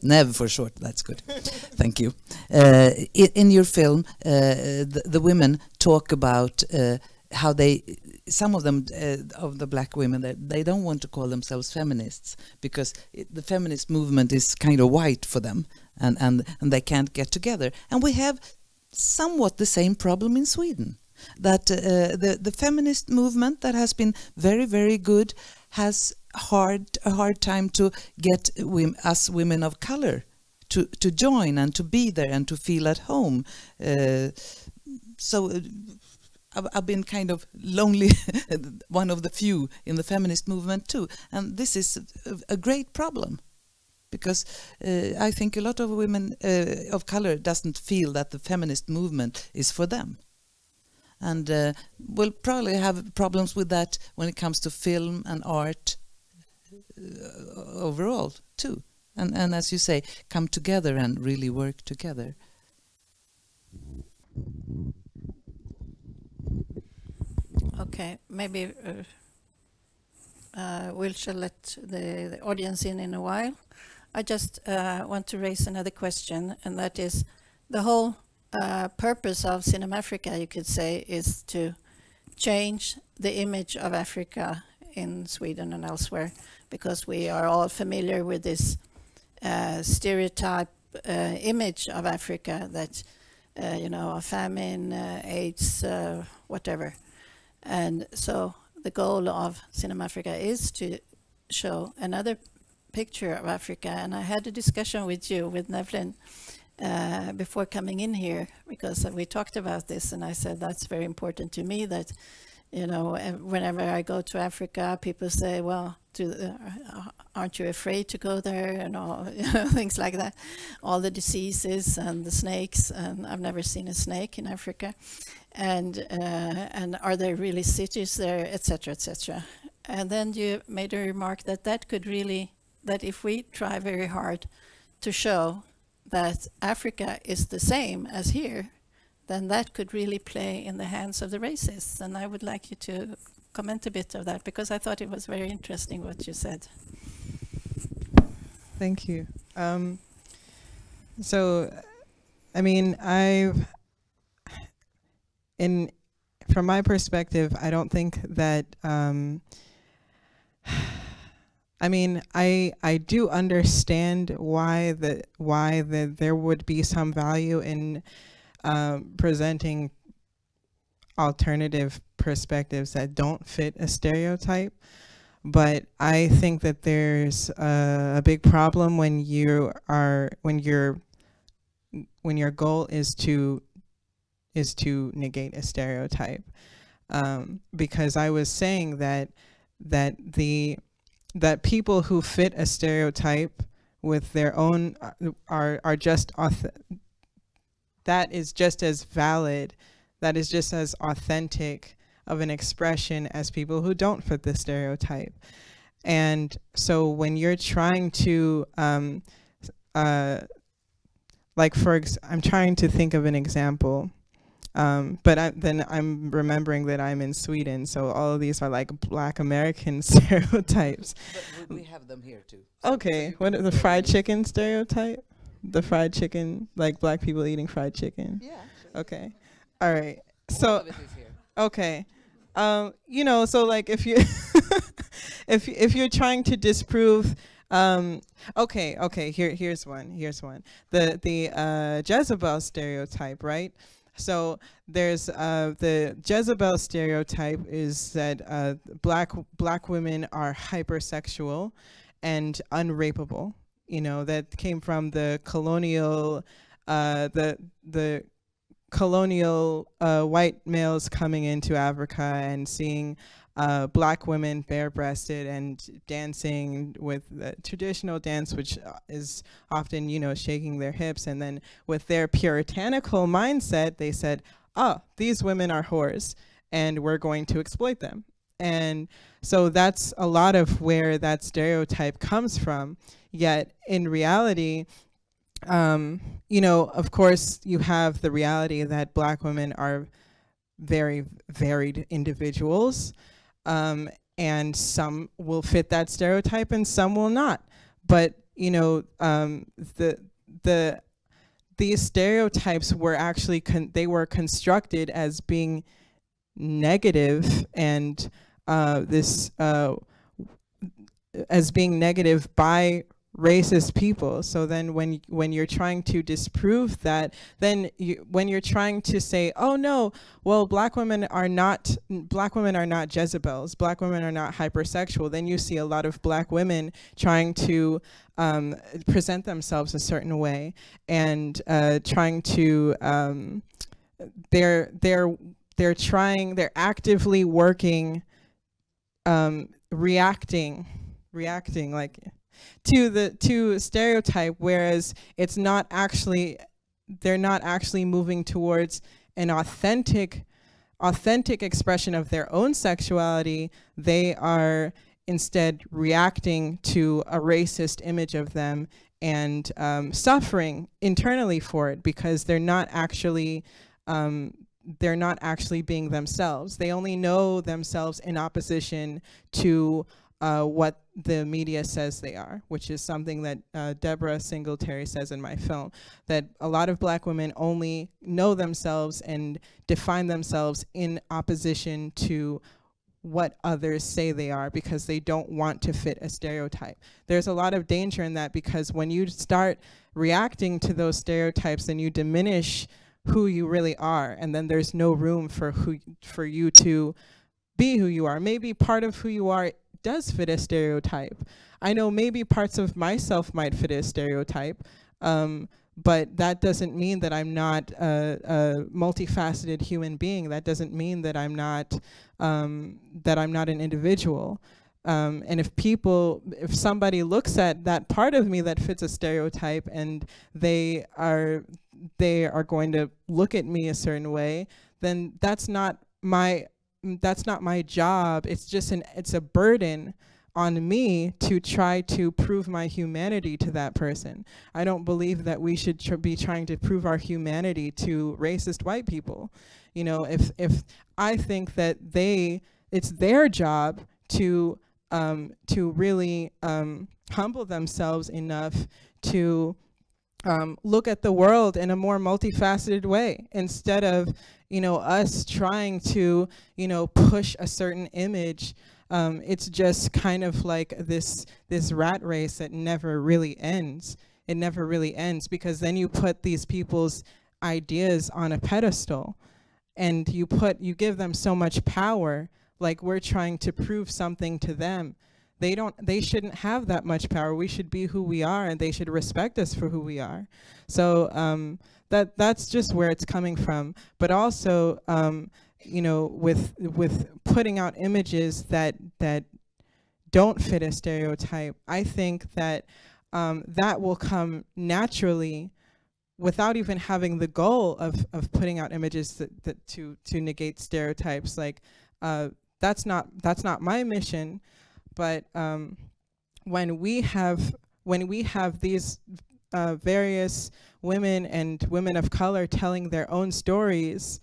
Nev for short. That's good. Thank you. In your film, the women talk about how some of them, of the black women, they don't want to call themselves feminists because the feminist movement is kind of white for them, and they can't get together. And we have somewhat the same problem in Sweden, that the feminist movement that has been very, very good has a hard time to get us women of color to join and to be there and to feel at home. So I've been kind of lonely, one of the few in the feminist movement too. And this is a great problem, because I think a lot of women of color doesn't feel that the feminist movement is for them. And we'll probably have problems with that when it comes to film and art overall too. And as you say, come together and really work together. Okay, maybe we shall let the audience in a while. I just want to raise another question, and that is the whole purpose of CinemAfrica, you could say, is to change the image of Africa in Sweden and elsewhere, because we are all familiar with this stereotype image of Africa that, you know, a famine, AIDS, whatever. And so the goal of CinemAfrica is to show another picture of Africa. And I had a discussion with you, with Nevline, before coming in here, because we talked about this, and I said that's very important to me, that, you know, whenever I go to Africa, people say, well, aren't you afraid to go there, and all, you know, things like that, all the diseases and the snakes, and I've never seen a snake in Africa, and are there really cities there, etc., etc. And then you made a remark that could really, that if we try very hard to show that Africa is the same as here, then that could really play in the hands of the racists. And I would like you to comment a bit of that, because I thought it was very interesting what you said. Thank you. So, I mean, from my perspective, I don't think that, I mean, I do understand why there would be some value in presenting alternative perspectives that don't fit a stereotype, but I think that there's a big problem when your goal is to negate a stereotype, because I was saying that people who fit a stereotype with their own are just that is just as valid, that is just as authentic of an expression as people who don't fit the stereotype. And so when you're trying to I'm trying to think of an example, but I'm remembering that I'm in Sweden, so all of these are like Black American stereotypes. But we have them here too. Okay, what is the fried chicken stereotype? The fried chicken, like Black people eating fried chicken? Yeah. Okay. All right. All So, of it is here. okay. You know, so like if you if you're trying to disprove, okay, here's one. The Jezebel stereotype, right? So there's the Jezebel stereotype is that black women are hypersexual and unrapeable. You know, that came from the colonial the colonial white males coming into Africa and seeing black women bare-breasted and dancing with the traditional dance, which is often, you know, shaking their hips. And then with their puritanical mindset, they said, oh, these women are whores and we're going to exploit them. And so that's a lot of where that stereotype comes from. Yet in reality, you know, of course, you have the reality that black women are very varied individuals, and some will fit that stereotype and some will not. But, you know, these stereotypes were actually, they were constructed as being negative and as being negative by racist people. So then when you're trying to disprove that, then when you're trying to say, oh no, well, black women are not Jezebels, black women are not hypersexual, then you see a lot of black women trying to present themselves a certain way and trying to they're actively working, reacting like to stereotype, whereas it's not actually, they're not actually moving towards an authentic expression of their own sexuality. They are instead reacting to a racist image of them and suffering internally for it, because they're not actually being themselves. They only know themselves in opposition to what the media says they are, which is something that Deborah Singletary says in my film, that a lot of black women only know themselves and define themselves in opposition to what others say they are, because they don't want to fit a stereotype. There's a lot of danger in that, because when you start reacting to those stereotypes, then you diminish who you really are, and then there's no room for you to be who you are. Maybe part of who you are does fit a stereotype. I know maybe parts of myself might fit a stereotype, but that doesn't mean that I'm not a multifaceted human being. That doesn't mean that I'm not an individual. And if somebody looks at that part of me that fits a stereotype and they are going to look at me a certain way, then that's not my job. It's a burden on me to try to prove my humanity to that person. I don't believe that we should be trying to prove our humanity to racist white people. You know, if I think that it's their job to really humble themselves enough to look at the world in a more multifaceted way, instead of, you know, us trying to, you know, push a certain image. It's just kind of like this rat race that never really ends. It never really ends, because then you put these people's ideas on a pedestal and you give them so much power, like we're trying to prove something to them. They shouldn't have that much power. We should be who we are, and they should respect us for who we are. So that's just where it's coming from. But also, you know, with putting out images that don't fit a stereotype, I think that that will come naturally, without even having the goal of putting out images that to negate stereotypes. Like that's not my mission. But when we have these various women and women of color telling their own stories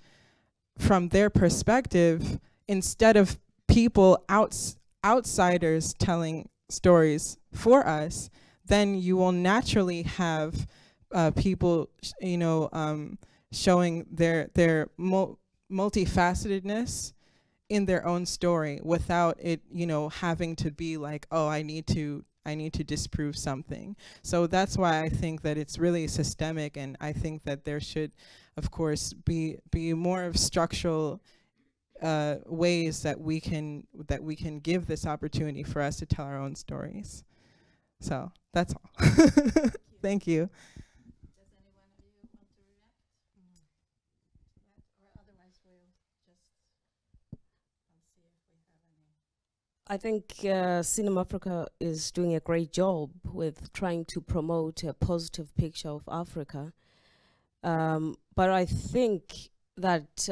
from their perspective, instead of outsiders telling stories for us, then you will naturally have people, you know, showing their multifacetedness in their own story without it, you know, having to be like, oh, I need to disprove something. So that's why I think that it's really systemic, and I think that there should, of course, be more of structural ways that we can give this opportunity for us to tell our own stories. So that's all. Thank you. Does anyone of you want to react? Or otherwise we'll just see if we have any. I think CinemAfrica is doing a great job with trying to promote a positive picture of Africa. But I think that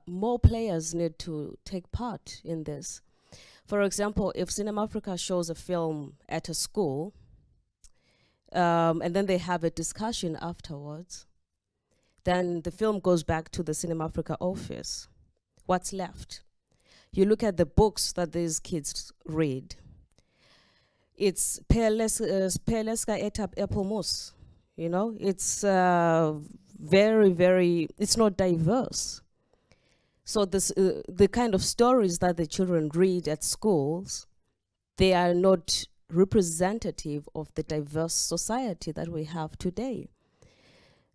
more players need to take part in this. For example, if CinemAfrica shows a film at a school, and then they have a discussion afterwards, then the film goes back to the CinemAfrica office. What's left? You look at the books that these kids read. It's Peleska etap epilmus, you know? It's very, very, it's not diverse. So this, the kind of stories that the children read at schools, they are not representative of the diverse society that we have today.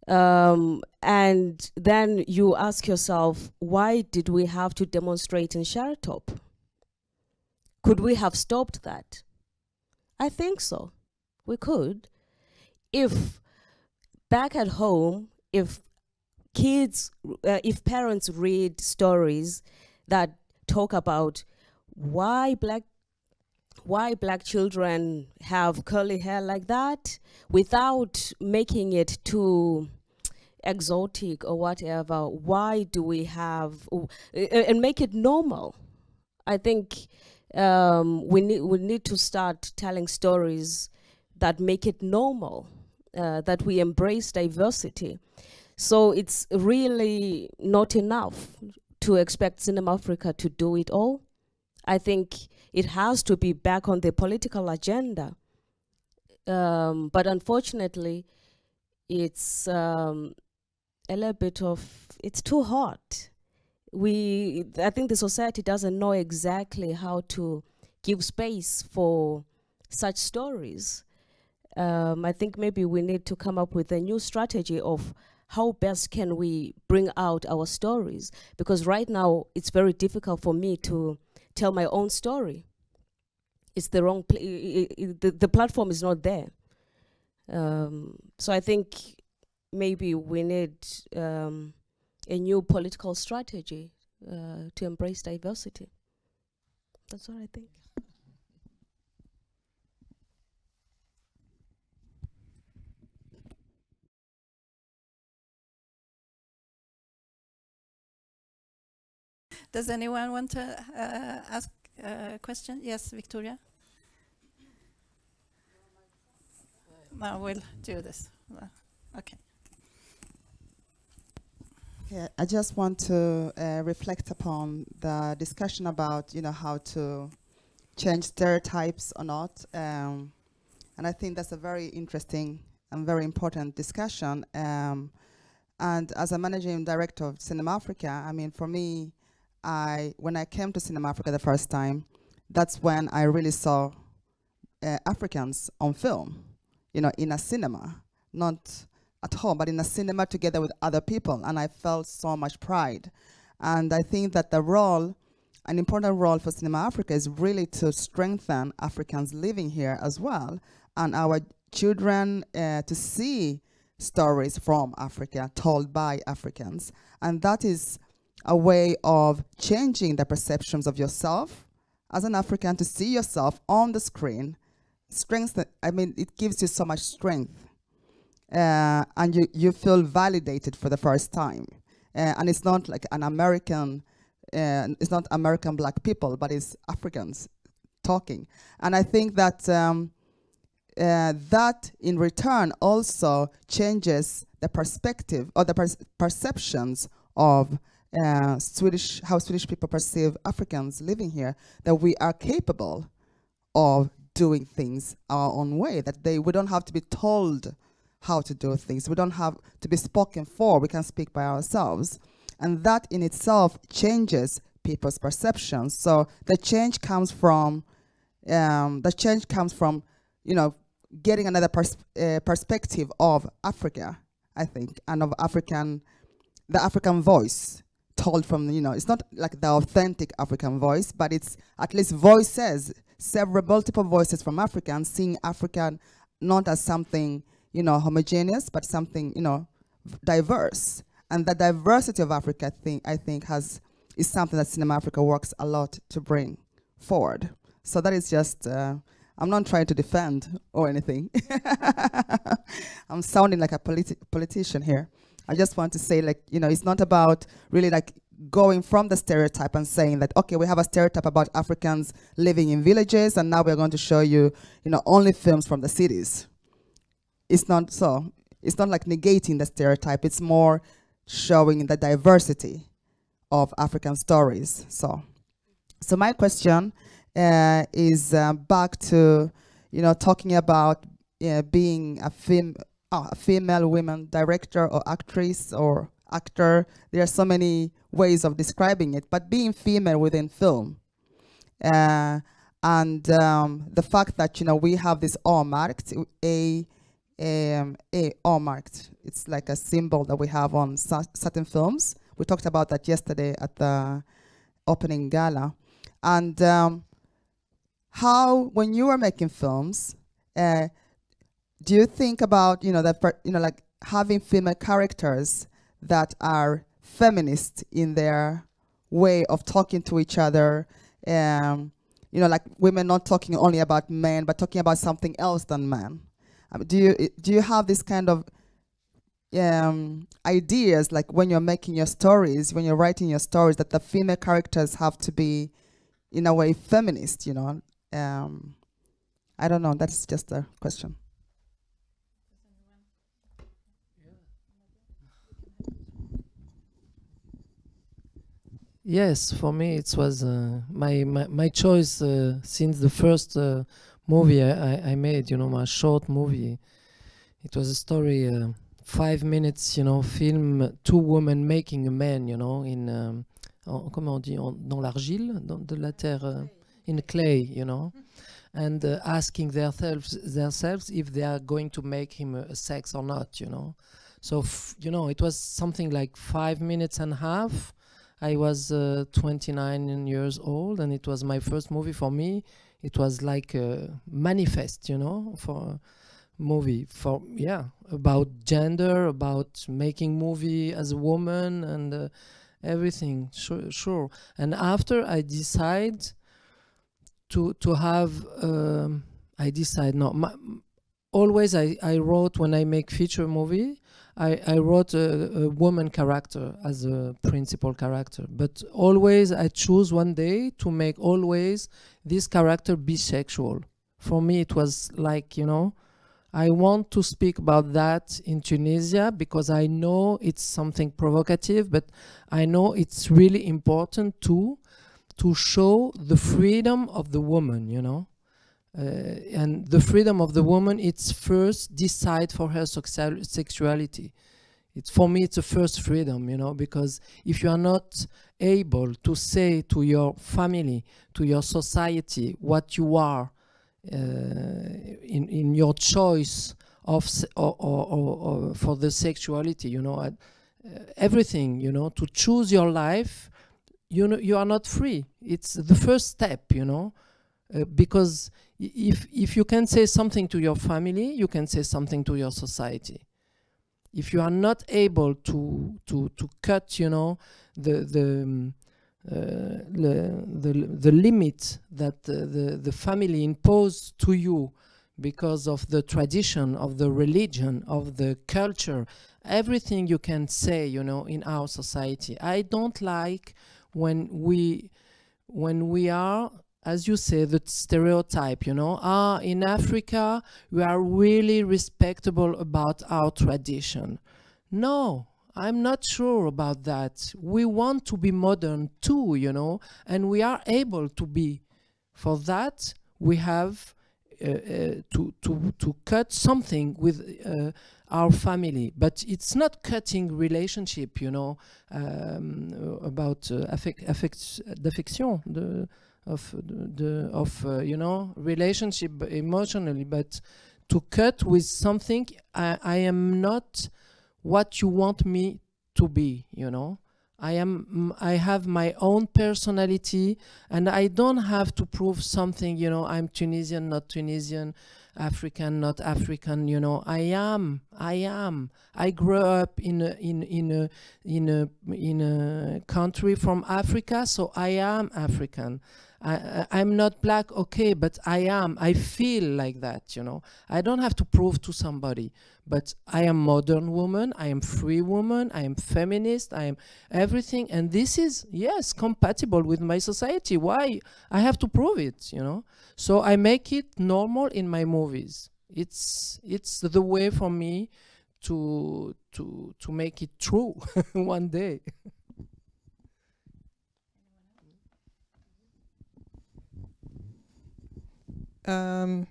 And then you ask yourself, why did we have to demonstrate in Sharatop? Could we have stopped that? I think so. We could. If back at home, if parents read stories that talk about why black children have curly hair like that, without making it too exotic or whatever, why do we have, and make it normal. I think we need to start telling stories that make it normal, that we embrace diversity. So it's really not enough to expect CinemAfrica to do it all. I think it has to be back on the political agenda. But unfortunately, it's a little bit of, it's too hot. I think the society doesn't know exactly how to give space for such stories. I think maybe we need to come up with a new strategy of how best can we bring out our stories? Because right now, it's very difficult for me to tell my own story. It's the wrong, the platform is not there. So I think maybe we need a new political strategy to embrace diversity. That's what I think. Does anyone want to ask a question? Yes, Victoria? No, we'll do this. Okay. Yeah, I just want to reflect upon the discussion about, you know, how to change stereotypes or not. And I think that's a very interesting and very important discussion. And as a managing director of CinemAfrica, I mean, for me, when I came to CinemAfrica the first time, that's when I really saw Africans on film, you know, in a cinema, not at home, but in a cinema together with other people, and I felt so much pride. And I think that an important role for CinemAfrica is really to strengthen Africans living here as well, and our children to see stories from Africa told by Africans. And that is a way of changing the perceptions of yourself as an African, to see yourself on the screen. It gives you so much strength. And you feel validated for the first time. And it's not like an American, it's not American black people, but it's Africans talking. And I think that that in return also changes the perspective or the perceptions of how Swedish people perceive Africans living here, that we are capable of doing things our own way, that we don't have to be told how to do things. We don't have to be spoken for. We can speak by ourselves. And that in itself changes people's perceptions. So the change comes from, you know, getting another perspective of Africa, I think, and of the African voice told from, you know, it's not like the authentic African voice, but it's at least voices, multiple voices from Africa, and seeing Africa not as something, you know, homogeneous, but something, you know, diverse. And the diversity of Africa, I think is something that CinemAfrica works a lot to bring forward. So that is just, I'm not trying to defend or anything. I'm sounding like a politician here. I just want to say, like, you know, it's not about really like going from the stereotype and saying that, okay, we have a stereotype about Africans living in villages, and now we're going to show you, you know, only films from the cities. It's not so. It's not like negating the stereotype. It's more showing the diversity of African stories. So my question is back to, you know, talking about being a female women director or actress or actor. There are so many ways of describing it, but being female within film, and the fact that, you know, we have this A-marked, A-marked. It's like a symbol that we have on certain films. We talked about that yesterday at the opening gala. And how, when you are making films, do you think about, you know, like having female characters that are feminist in their way of talking to each other? You know, like women not talking only about men, but talking about something else than men. Do you have this kind of ideas, like when you're making your stories, when you're writing your stories, that the female characters have to be, in a way, feminist, you know? I don't know, that's just a question. Yes, for me it was my choice since the first movie I made, you know, my short movie. It was a story, 5 minutes, you know, film, 2 women making a man, you know, in, comment on dit, dans l'argile, de la terre, in clay, you know, and asking themselves if they are going to make him a sex or not, you know. So, you know, it was something like 5 minutes and a half. I was 29 years old, and it was my first movie for me. It was like a manifest, you know, for a movie, for, yeah, about gender, about making movie as a woman, and everything, sure. And after I decide to have, always I wrote, when I make feature movie, I wrote a woman character as a principal character, but always I choose one day to make always this character bisexual. For me it was like, you know, I want to speak about that in Tunisia because I know it's something provocative, but I know it's really important to show the freedom of the woman, you know. And the freedom of the woman, it's first decide for her sexuality. It's, for me, it's a first freedom, you know, because if you are not able to say to your family, to your society, what you are in your choice of or for the sexuality, you know, everything, you know, to choose your life, you know, you are not free. It's the first step, you know, because if you can say something to your family, you can say something to your society. If you are not able to cut, you know, the limit that the family imposed to you because of the tradition, of the religion, of the culture, everything you can say, you know, in our society. I don't like when we are, as you say, the stereotype, you know, in Africa, we are really respectable about our tradition. No, I'm not sure about that. We want to be modern too, you know, and we are able to be. For that, we have to cut something with our family. But it's not cutting relationship, you know, about d'affection, you know, relationship emotionally, but to cut with something. I am not what you want me to be, you know. I have my own personality, and I don't have to prove something, you know. I'm Tunisian, not Tunisian, African, not African, you know. I am. I grew up in a country from Africa, so I am African. I'm not black, okay, but I am. I feel like that, you know. I don't have to prove to somebody, but I am modern woman, I am free woman, I am feminist, I am everything, and this is, yes, compatible with my society. Why? I have to prove it, you know. So I make it normal in my movies. It's the way for me to make it true one day. I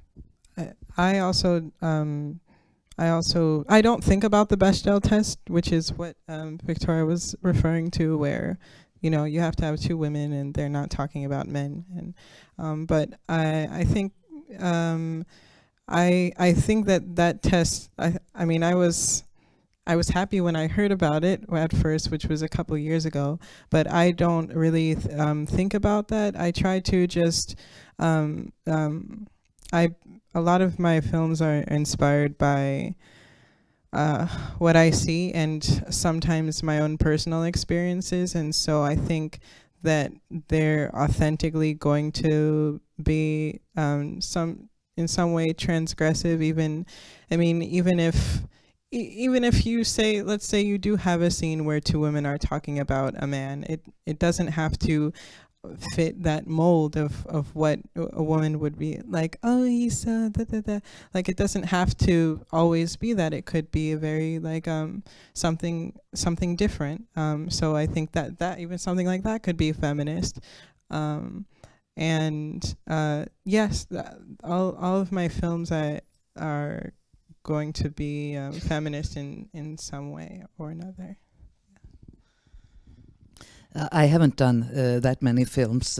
don't think about the Bechdel test, which is what Victoria was referring to, where, you know, you have to have two women and they're not talking about men. And but I think that test. I mean, I was happy when I heard about it at first, which was a couple of years ago. But I don't really think about that. I try to just a lot of my films are inspired by what I see and sometimes my own personal experiences, and so I think that they're authentically going to be in some way transgressive. Even if you say, let's say you do have a scene where two women are talking about a man, it doesn't have to fit that mold of what a woman would be like. Oh, he's like, it doesn't have to always be that. It could be a very like something different. So I think that even something like that could be feminist. And yes, all of my films are going to be feminist in some way or another. I haven't done that many films,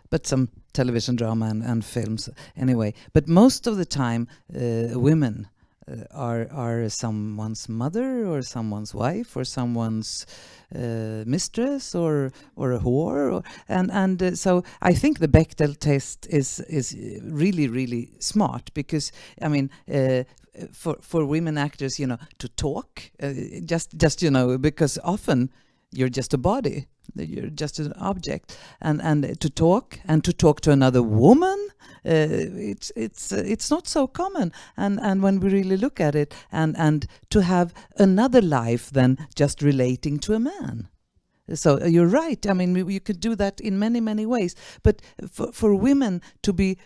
but some television drama and films anyway. But most of the time, women are someone's mother or someone's wife or someone's mistress or a whore, and so I think the Bechdel test is really smart, because I mean, for women actors, you know, to talk, just you know, because often you're just a body, you're just an object, and to talk to another woman, it's not so common, and when we really look at it, and to have another life than just relating to a man. So you're right. I mean, you could do that in many ways. But for women to be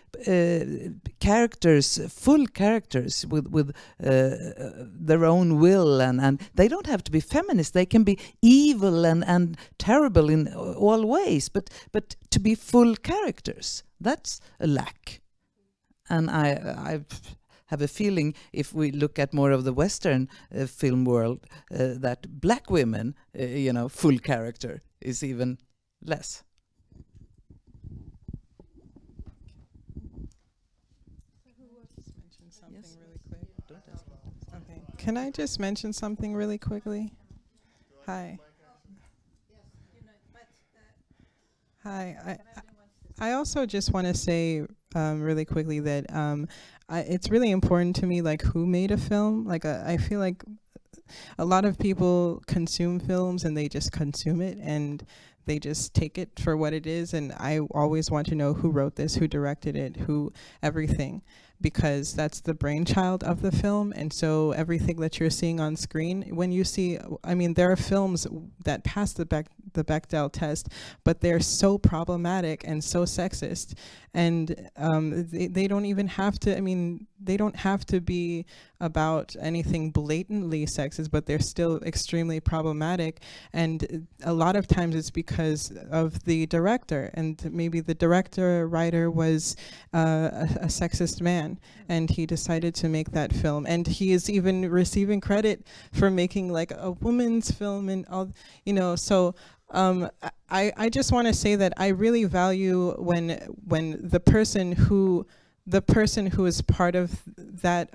characters, full characters with their own will, and they don't have to be feminist. They can be evil and terrible in all ways. But to be full characters, that's a lack. And I have a feeling, if we look at more of the Western film world, that black women, you know, full character is even less. Okay. Can I just mention something really quickly? Hi. Hi. I also just want to say really quickly that it's really important to me, like, who made a film. Like, I feel like a lot of people consume films and they just consume it and they just take it for what it is. And I always want to know who wrote this, who directed it, everything, because that's the brainchild of the film. And so everything that you're seeing on screen, when you see, I mean, there are films that pass the Bechdel test, but they're so problematic and so sexist. And they don't even have to, I mean, they don't have to be about anything blatantly sexist, but they're still extremely problematic. And a lot of times it's because of the director, and maybe the director, writer was a sexist man. man, and he decided to make that film. And he is even receiving credit for making like a woman's film and all, you know. So I just want to say that I really value when the person who is part of that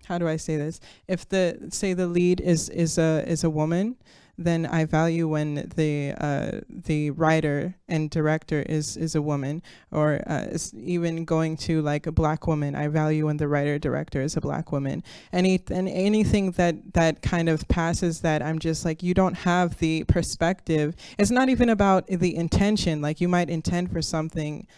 how do I say this? If the lead is a woman, then I value when the writer and director is a woman, or even going to like a black woman. I value when the writer director is a black woman. Anything that kind of passes that, I'm just like, you don't have the perspective. It's not even about the intention. Like, you might intend for something.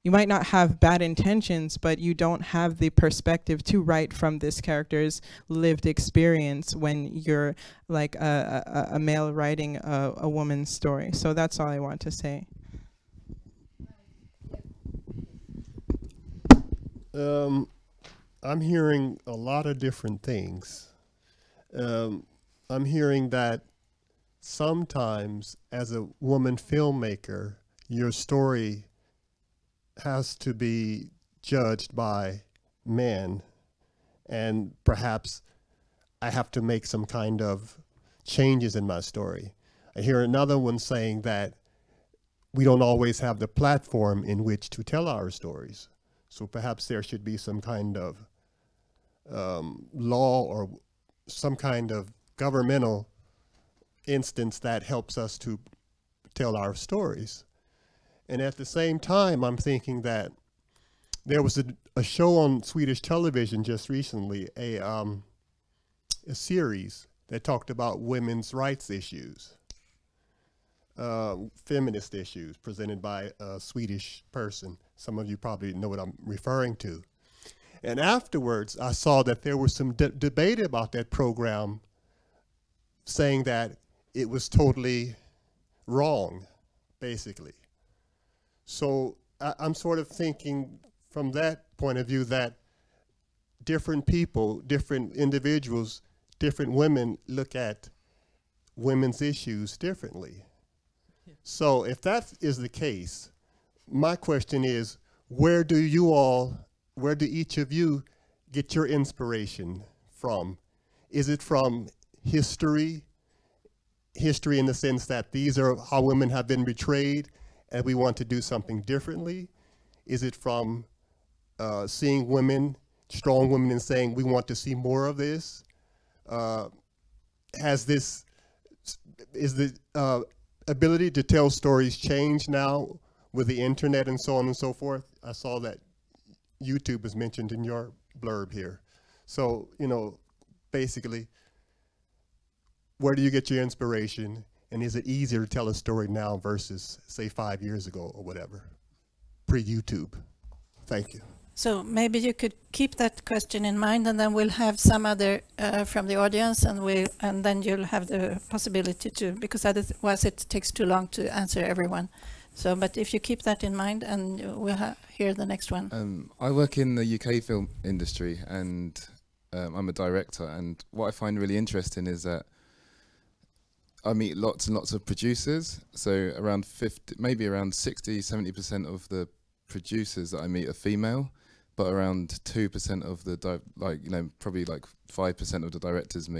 You might not have bad intentions, but you don't have the perspective to write from this character's lived experience when you're like a male writing a woman's story. So that's all I want to say. I'm hearing a lot of different things. I'm hearing that sometimes as a woman filmmaker, your story has to be judged by men, and perhaps I have to make some kind of changes in my story. I hear another one saying that we don't always have the platform in which to tell our stories. So perhaps there should be some kind of law or some kind of governmental instance that helps us to tell our stories. And at the same time, I'm thinking that there was a show on Swedish television just recently, a series that talked about women's rights issues, feminist issues, presented by a Swedish person. Some of you probably know what I'm referring to. And afterwards, I saw that there was some debate about that program, saying that it was totally wrong, basically. So I'm sort of thinking from that point of view that different people, different individuals, different women look at women's issues differently. Yeah. So if that is the case, my question is, where do each of you get your inspiration from? Is it from history in the sense that these are how women have been betrayed and we want to do something differently? Is it from seeing women, strong women, and saying we want to see more of this? Is the ability to tell stories changed now with the internet and so on and so forth? I saw that YouTube was mentioned in your blurb here. So, you know, basically, where do you get your inspiration? And is it easier to tell a story now versus, say, 5 years ago or whatever, pre-YouTube? Thank you. So maybe you could keep that question in mind, and then we'll have some other from the audience, and then you'll have the possibility to, because otherwise it takes too long to answer everyone. So, but if you keep that in mind, and we'll hear the next one. I work in the UK film industry, and I'm a director. And what I find really interesting is that I meet lots and lots of producers. So around 50, maybe around 60, 70% of the producers that I meet are female, but around 2% of the probably like 5% of the directors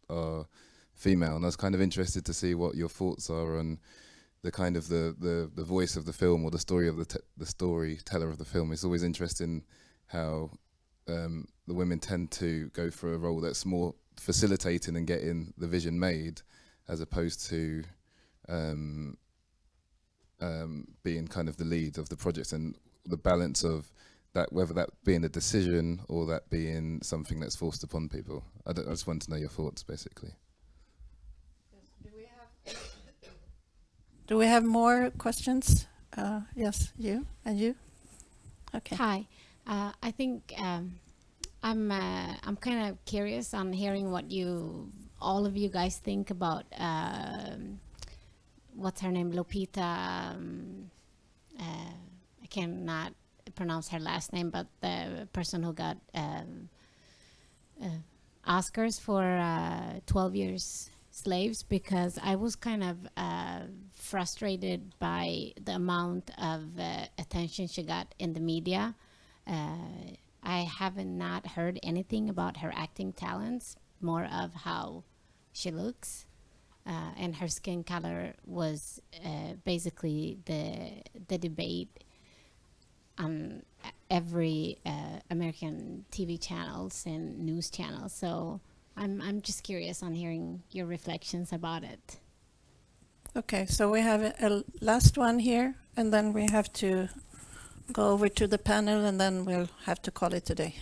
are female. And I was kind of interested to see what your thoughts are on the kind of the voice of the film, or the story of the storyteller of the film. It's always interesting how the women tend to go for a role that's more facilitating and getting the vision made, as opposed to being kind of the lead of the project, and the balance of that, whether that being a decision or that being something that's forced upon people. I just want to know your thoughts, basically. Do we have more questions? Yes, you and you. Okay. Hi, I think I'm kind of curious on hearing what all of you guys think about what's her name, Lupita. I cannot pronounce her last name, but the person who got Oscars for 12 Years slaves, because I was kind of frustrated by the amount of attention she got in the media. I haven't not heard anything about her acting talents, more of how she looks. And her skin color was basically the debate on every American TV channels and news channels. So I'm just curious on hearing your reflections about it. Okay, so we have a last one here, and then we have to go over to the panel, and then we'll have to call it a day.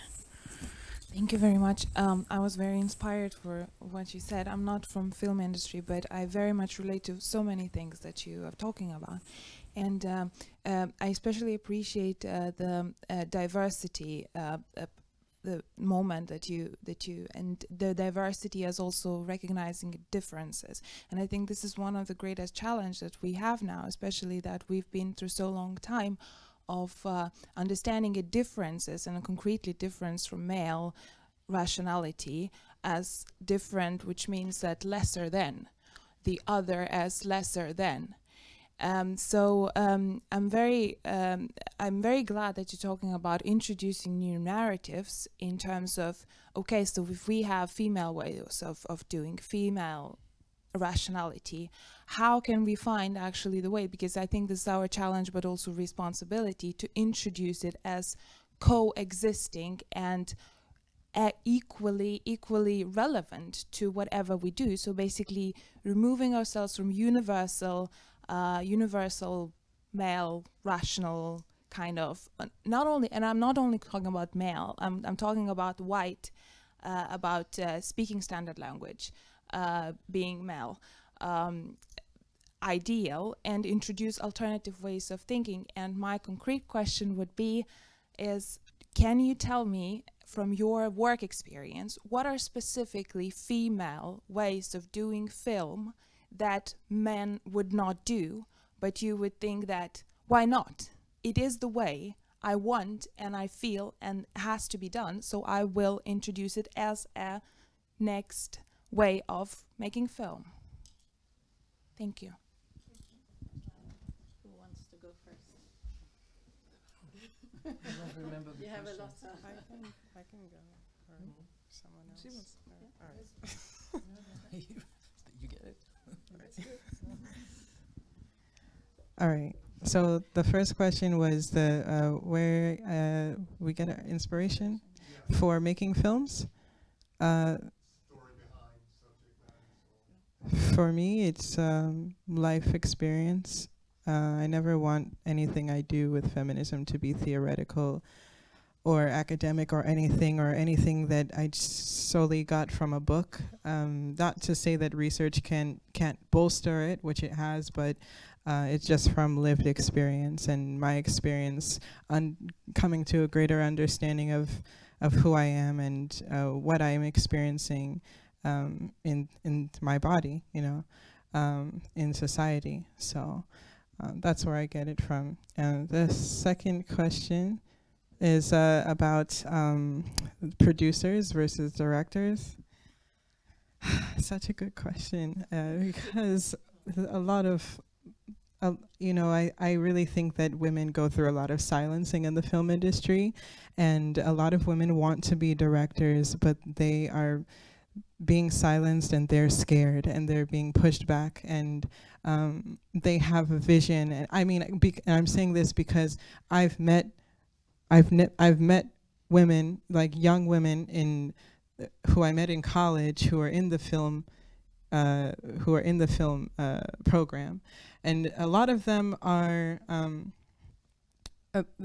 Thank you very much. I was very inspired for what you said. I'm not from film industry, but I very much relate to so many things that you are talking about. And I especially appreciate the diversity, the moment that you and the diversity as also recognizing differences. And I think this is one of the greatest challenges that we have now, especially that we've been through so long time of understanding a differences and a concretely difference from male rationality as different, which means that lesser than, the other as lesser than. So I'm very glad that you're talking about introducing new narratives in terms of, okay, so if we have female ways of doing female rationality, how can we find actually the way? Because I think this is our challenge, but also responsibility to introduce it as coexisting and equally relevant to whatever we do. So basically removing ourselves from universal male rational kind of, not only, and I'm not only talking about male, I'm talking about white, about speaking standard language, being male, ideal, and introduce alternative ways of thinking. And my concrete question would be is, can you tell me from your work experience, what are specifically female ways of doing film that men would not do, but you would think that, why not? It is the way I want and I feel and has to be done, so I will introduce it as a next way of making film. Thank you. Who wants to go first? You have a lot of... I can go, or someone else. She wants to go. All right. You get it? All right. So the first question was the where we get our inspiration for making films. For me, it's life experience. I never want anything I do with feminism to be theoretical or academic or anything that I solely got from a book. Not to say that research can't bolster it, which it has, but it's just from lived experience and my experience coming to a greater understanding of who I am and what I am experiencing in my body, you know, in society. So that's where I get it from. And the second question is about producers versus directors. Such a good question, because a lot of, you know, I really think that women go through a lot of silencing in the film industry, and a lot of women want to be directors, but they are being silenced and they're scared and they're being pushed back, and they have a vision. And I mean, and I'm saying this because I've met women, like young women who I met in college, who are in the film program, and a lot of them are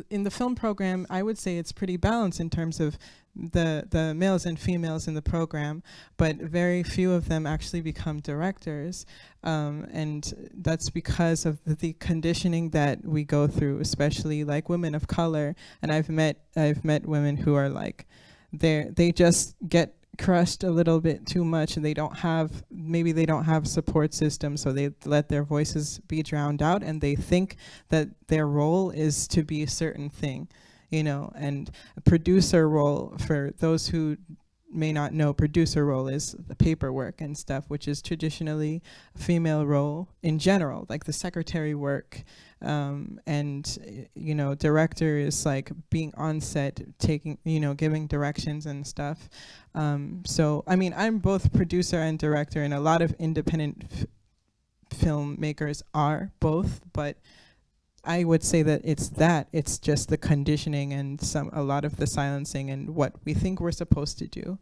in the film program. I would say it's pretty balanced in terms of the males and females in the program, but very few of them actually become directors, and that's because of the conditioning that we go through, especially like women of color. And I've met women who are like, they just get crushed a little bit too much, and maybe they don't have support systems, so they let their voices be drowned out, and they think that their role is to be a certain thing, you know. And a producer role, for those who may not know, producer role is the paperwork and stuff, which is traditionally a female role in general, like the secretary work. And you know, director is like being on set, taking, you know, giving directions and stuff. So I mean, I'm both producer and director, and a lot of independent filmmakers are both, but I would say that it's just the conditioning and a lot of the silencing and what we think we're supposed to do.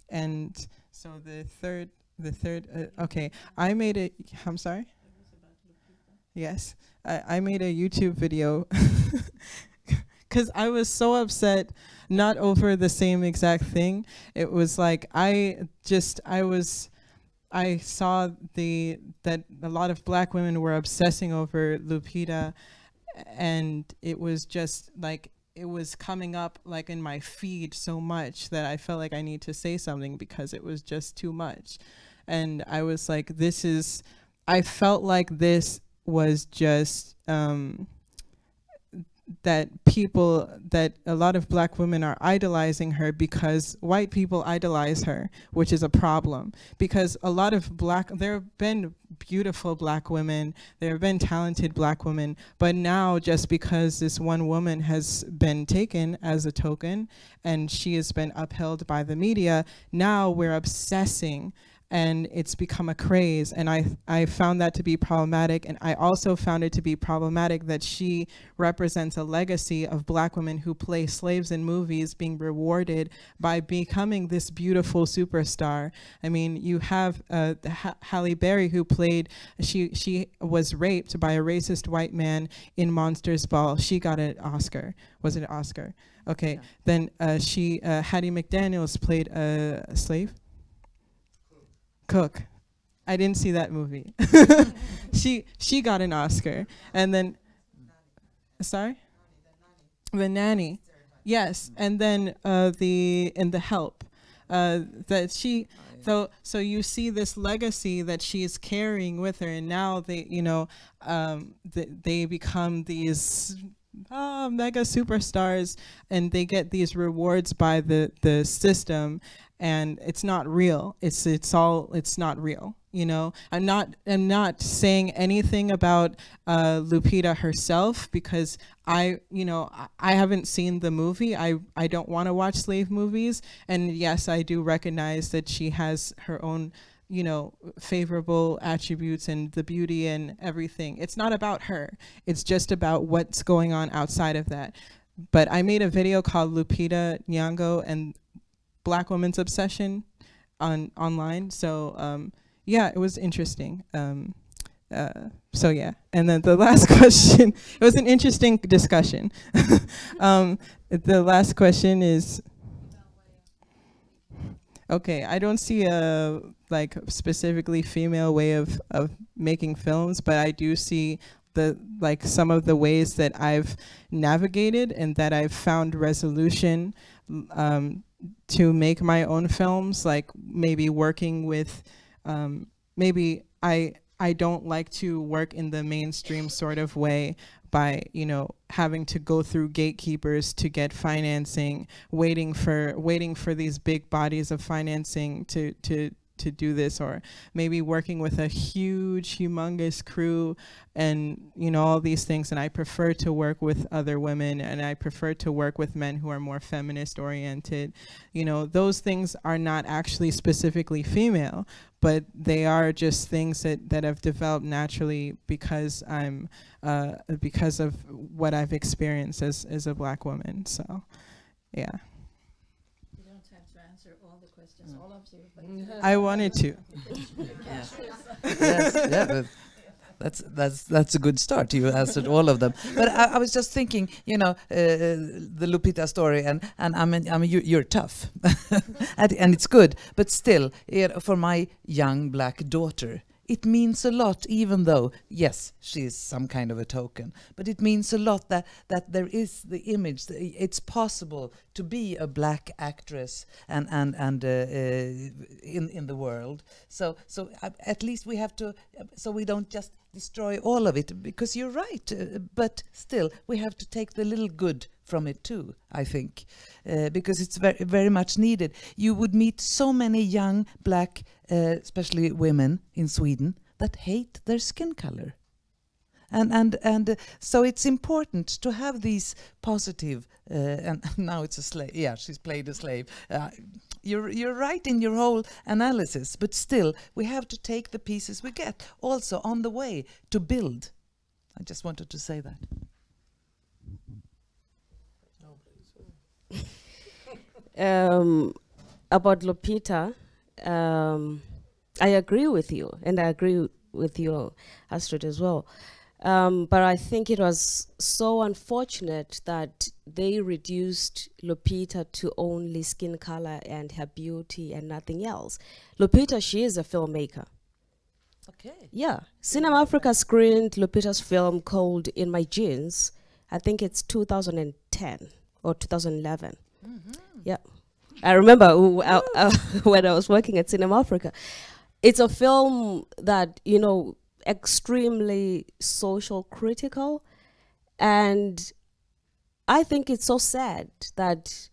And so the third, okay, I made a, I'm sorry? Yes, I made a YouTube video because I was so upset, not over the same exact thing. It was like, I saw that a lot of black women were obsessing over Lupita, and it was just like, it was coming up like in my feed so much that I felt like I need to say something because it was just too much. And I was like, I felt like this was just, that a lot of black women are idolizing her because white people idolize her, which is a problem. Because a lot of there have been beautiful black women, there have been talented black women, but now just because this one woman has been taken as a token and she has been upheld by the media, now we're obsessing. And it's become a craze, and I found that to be problematic, and I also found it to be problematic that she represents a legacy of black women who play slaves in movies being rewarded by becoming this beautiful superstar. I mean, you have Halle Berry, who played, she was raped by a racist white man in Monsters Ball. She got an Oscar. Was it an Oscar? Okay, yeah. Then Hattie McDaniels played a slave? Cook. I didn't see that movie. She got an Oscar. And then, sorry? The Nanny. Yes. And then in The Help. That she, so you see this legacy that she is carrying with her, and now they, you know, they become these mega superstars, and they get these rewards by the system. And it's not real. It's not real. You know, I'm not saying anything about Lupita herself, because I haven't seen the movie. I don't want to watch slave movies. And yes, I do recognize that she has her own, you know, favorable attributes and the beauty and everything. It's not about her. It's just about what's going on outside of that. But I made a video called Lupita Nyong'o and Black Women's Obsession online. So yeah, it was interesting. So yeah, and then the last question, it was an interesting discussion. The last question is, okay, I don't see a like specifically female way of making films, but I do see some of the ways that I've navigated and that I've found resolution to make my own films, like maybe working with, maybe I don't like to work in the mainstream sort of way by, you know, having to go through gatekeepers to get financing, waiting for these big bodies of financing to do this, or maybe working with a humongous crew and, you know, all these things. And I prefer to work with other women, and I prefer to work with men who are more feminist oriented. You know, those things are not actually specifically female, but they are just things that have developed naturally because because of what I've experienced as a Black woman. So yeah. All of you, I wanted to. Yes, yeah, that's a good start. You answered all of them. But I was just thinking, you know, the Lupita story, and I mean, you're tough, and it's good. But still, for my young Black daughter, it means a lot, even though, yes, she is some kind of a token, but it means a lot that there is the image. It's possible to be a Black actress and in the world. So at least we have to, so we don't just destroy all of it, because you're right. But still, we have to take the little good from it too, I think, because it's very, very much needed. You would meet so many young black, especially women in Sweden, that hate their skin color. And so it's important to have these positive, and now it's a slave. Yeah, she's played a slave. You're right in your whole analysis, but still, we have to take the pieces we get also on the way to build. I just wanted to say that. About Lupita, I agree with you, and I agree with you, Astrid, as well. But I think it was so unfortunate that they reduced Lupita to only skin color and her beauty and nothing else. Lupita, she is a filmmaker. Okay. Yeah. CinemAfrica screened Lupita's film called In My Jeans. I think it's 2010 or 2011. Mm-hmm. Yeah. I remember when I was working at CinemAfrica. It's a film that, you know, extremely social critical, and I think it's so sad that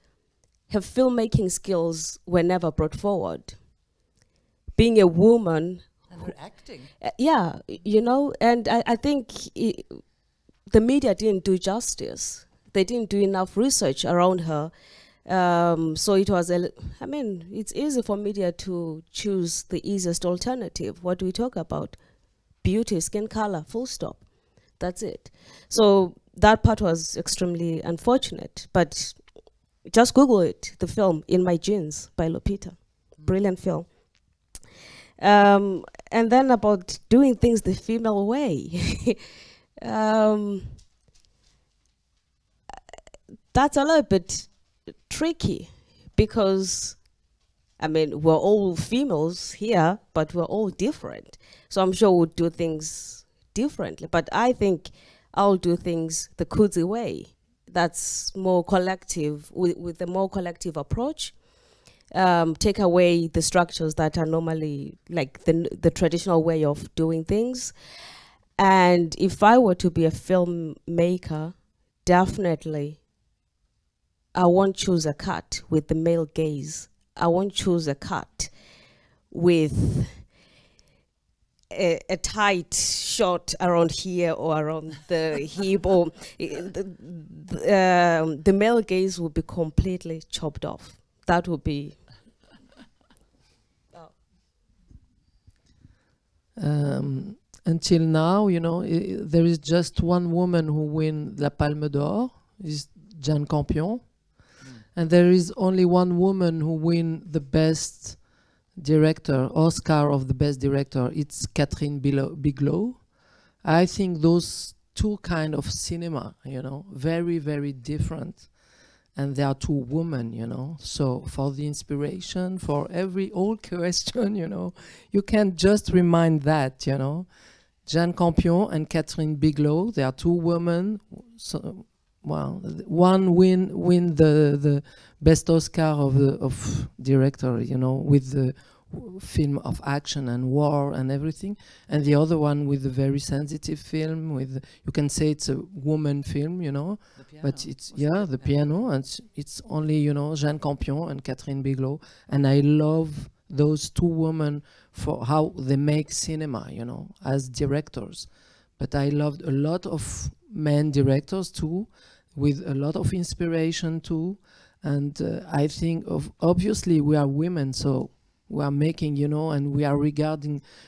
her filmmaking skills were never brought forward. Being a woman and her acting, yeah, you know, and I think the media didn't do justice. They didn't do enough research around her. So it was, I mean, it's easy for media to choose the easiest alternative. What do we talk about? Beauty, skin color, full stop. That's it. So that part was extremely unfortunate. But just Google it, the film In My Jeans by Lupita. Brilliant film. And then about doing things the female way. That's a little bit tricky because, I mean, we're all females here, but we're all different. So I'm sure we'll do things differently. But I think I'll do things the Kudzai way. That's more collective, with a more collective approach. Take away the structures that are normally like the traditional way of doing things. And if I were to be a filmmaker, definitely I won't choose a cut with the male gaze. I won't choose a cut with a tight shot around here or around the hip, or the male gaze will be completely chopped off. That would be. Until now, you know, there is just one woman who wins La Palme d'Or, is Jane Campion. And there is only one woman who wins the best director, Oscar of the best director. It's Catherine Bigelow. I think those two kind of cinema, you know, very, very different. And they are two women, you know. So for the inspiration, for every old question, you know, you can just remind that, you know. Jane Campion and Catherine Bigelow, they are two women. So, well, one win the best Oscar of director, you know, with the film of action and war and everything, and the other one with a very sensitive film. With, you can say it's a woman film, you know, but it's the piano, and it's only, you know, Jane Campion and Catherine Bigelow, and I love those two women for how they make cinema, you know, as directors. But I loved a lot of men directors too, with a lot of inspiration too. And I think obviously we are women, so we are making, you know, and we are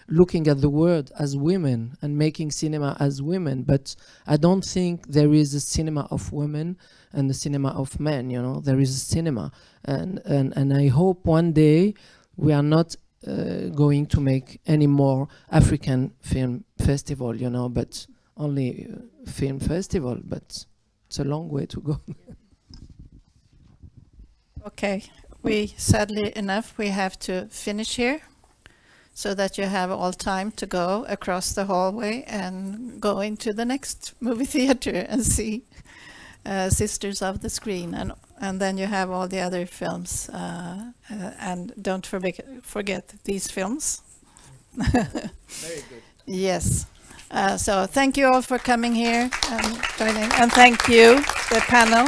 looking at the world as women and making cinema as women. But I don't think there is a cinema of women and a cinema of men, you know. There is a cinema. And I hope one day we are not going to make any more African film festival, you know, but only film festival, but it's a long way to go. Okay, sadly enough, we have to finish here so that you have all time to go across the hallway and go into the next movie theater and see Sisters of the Screen, and then you have all the other films, and don't forget these films. Very good. Yes. So thank you all for coming here and joining, and thank you, the panel.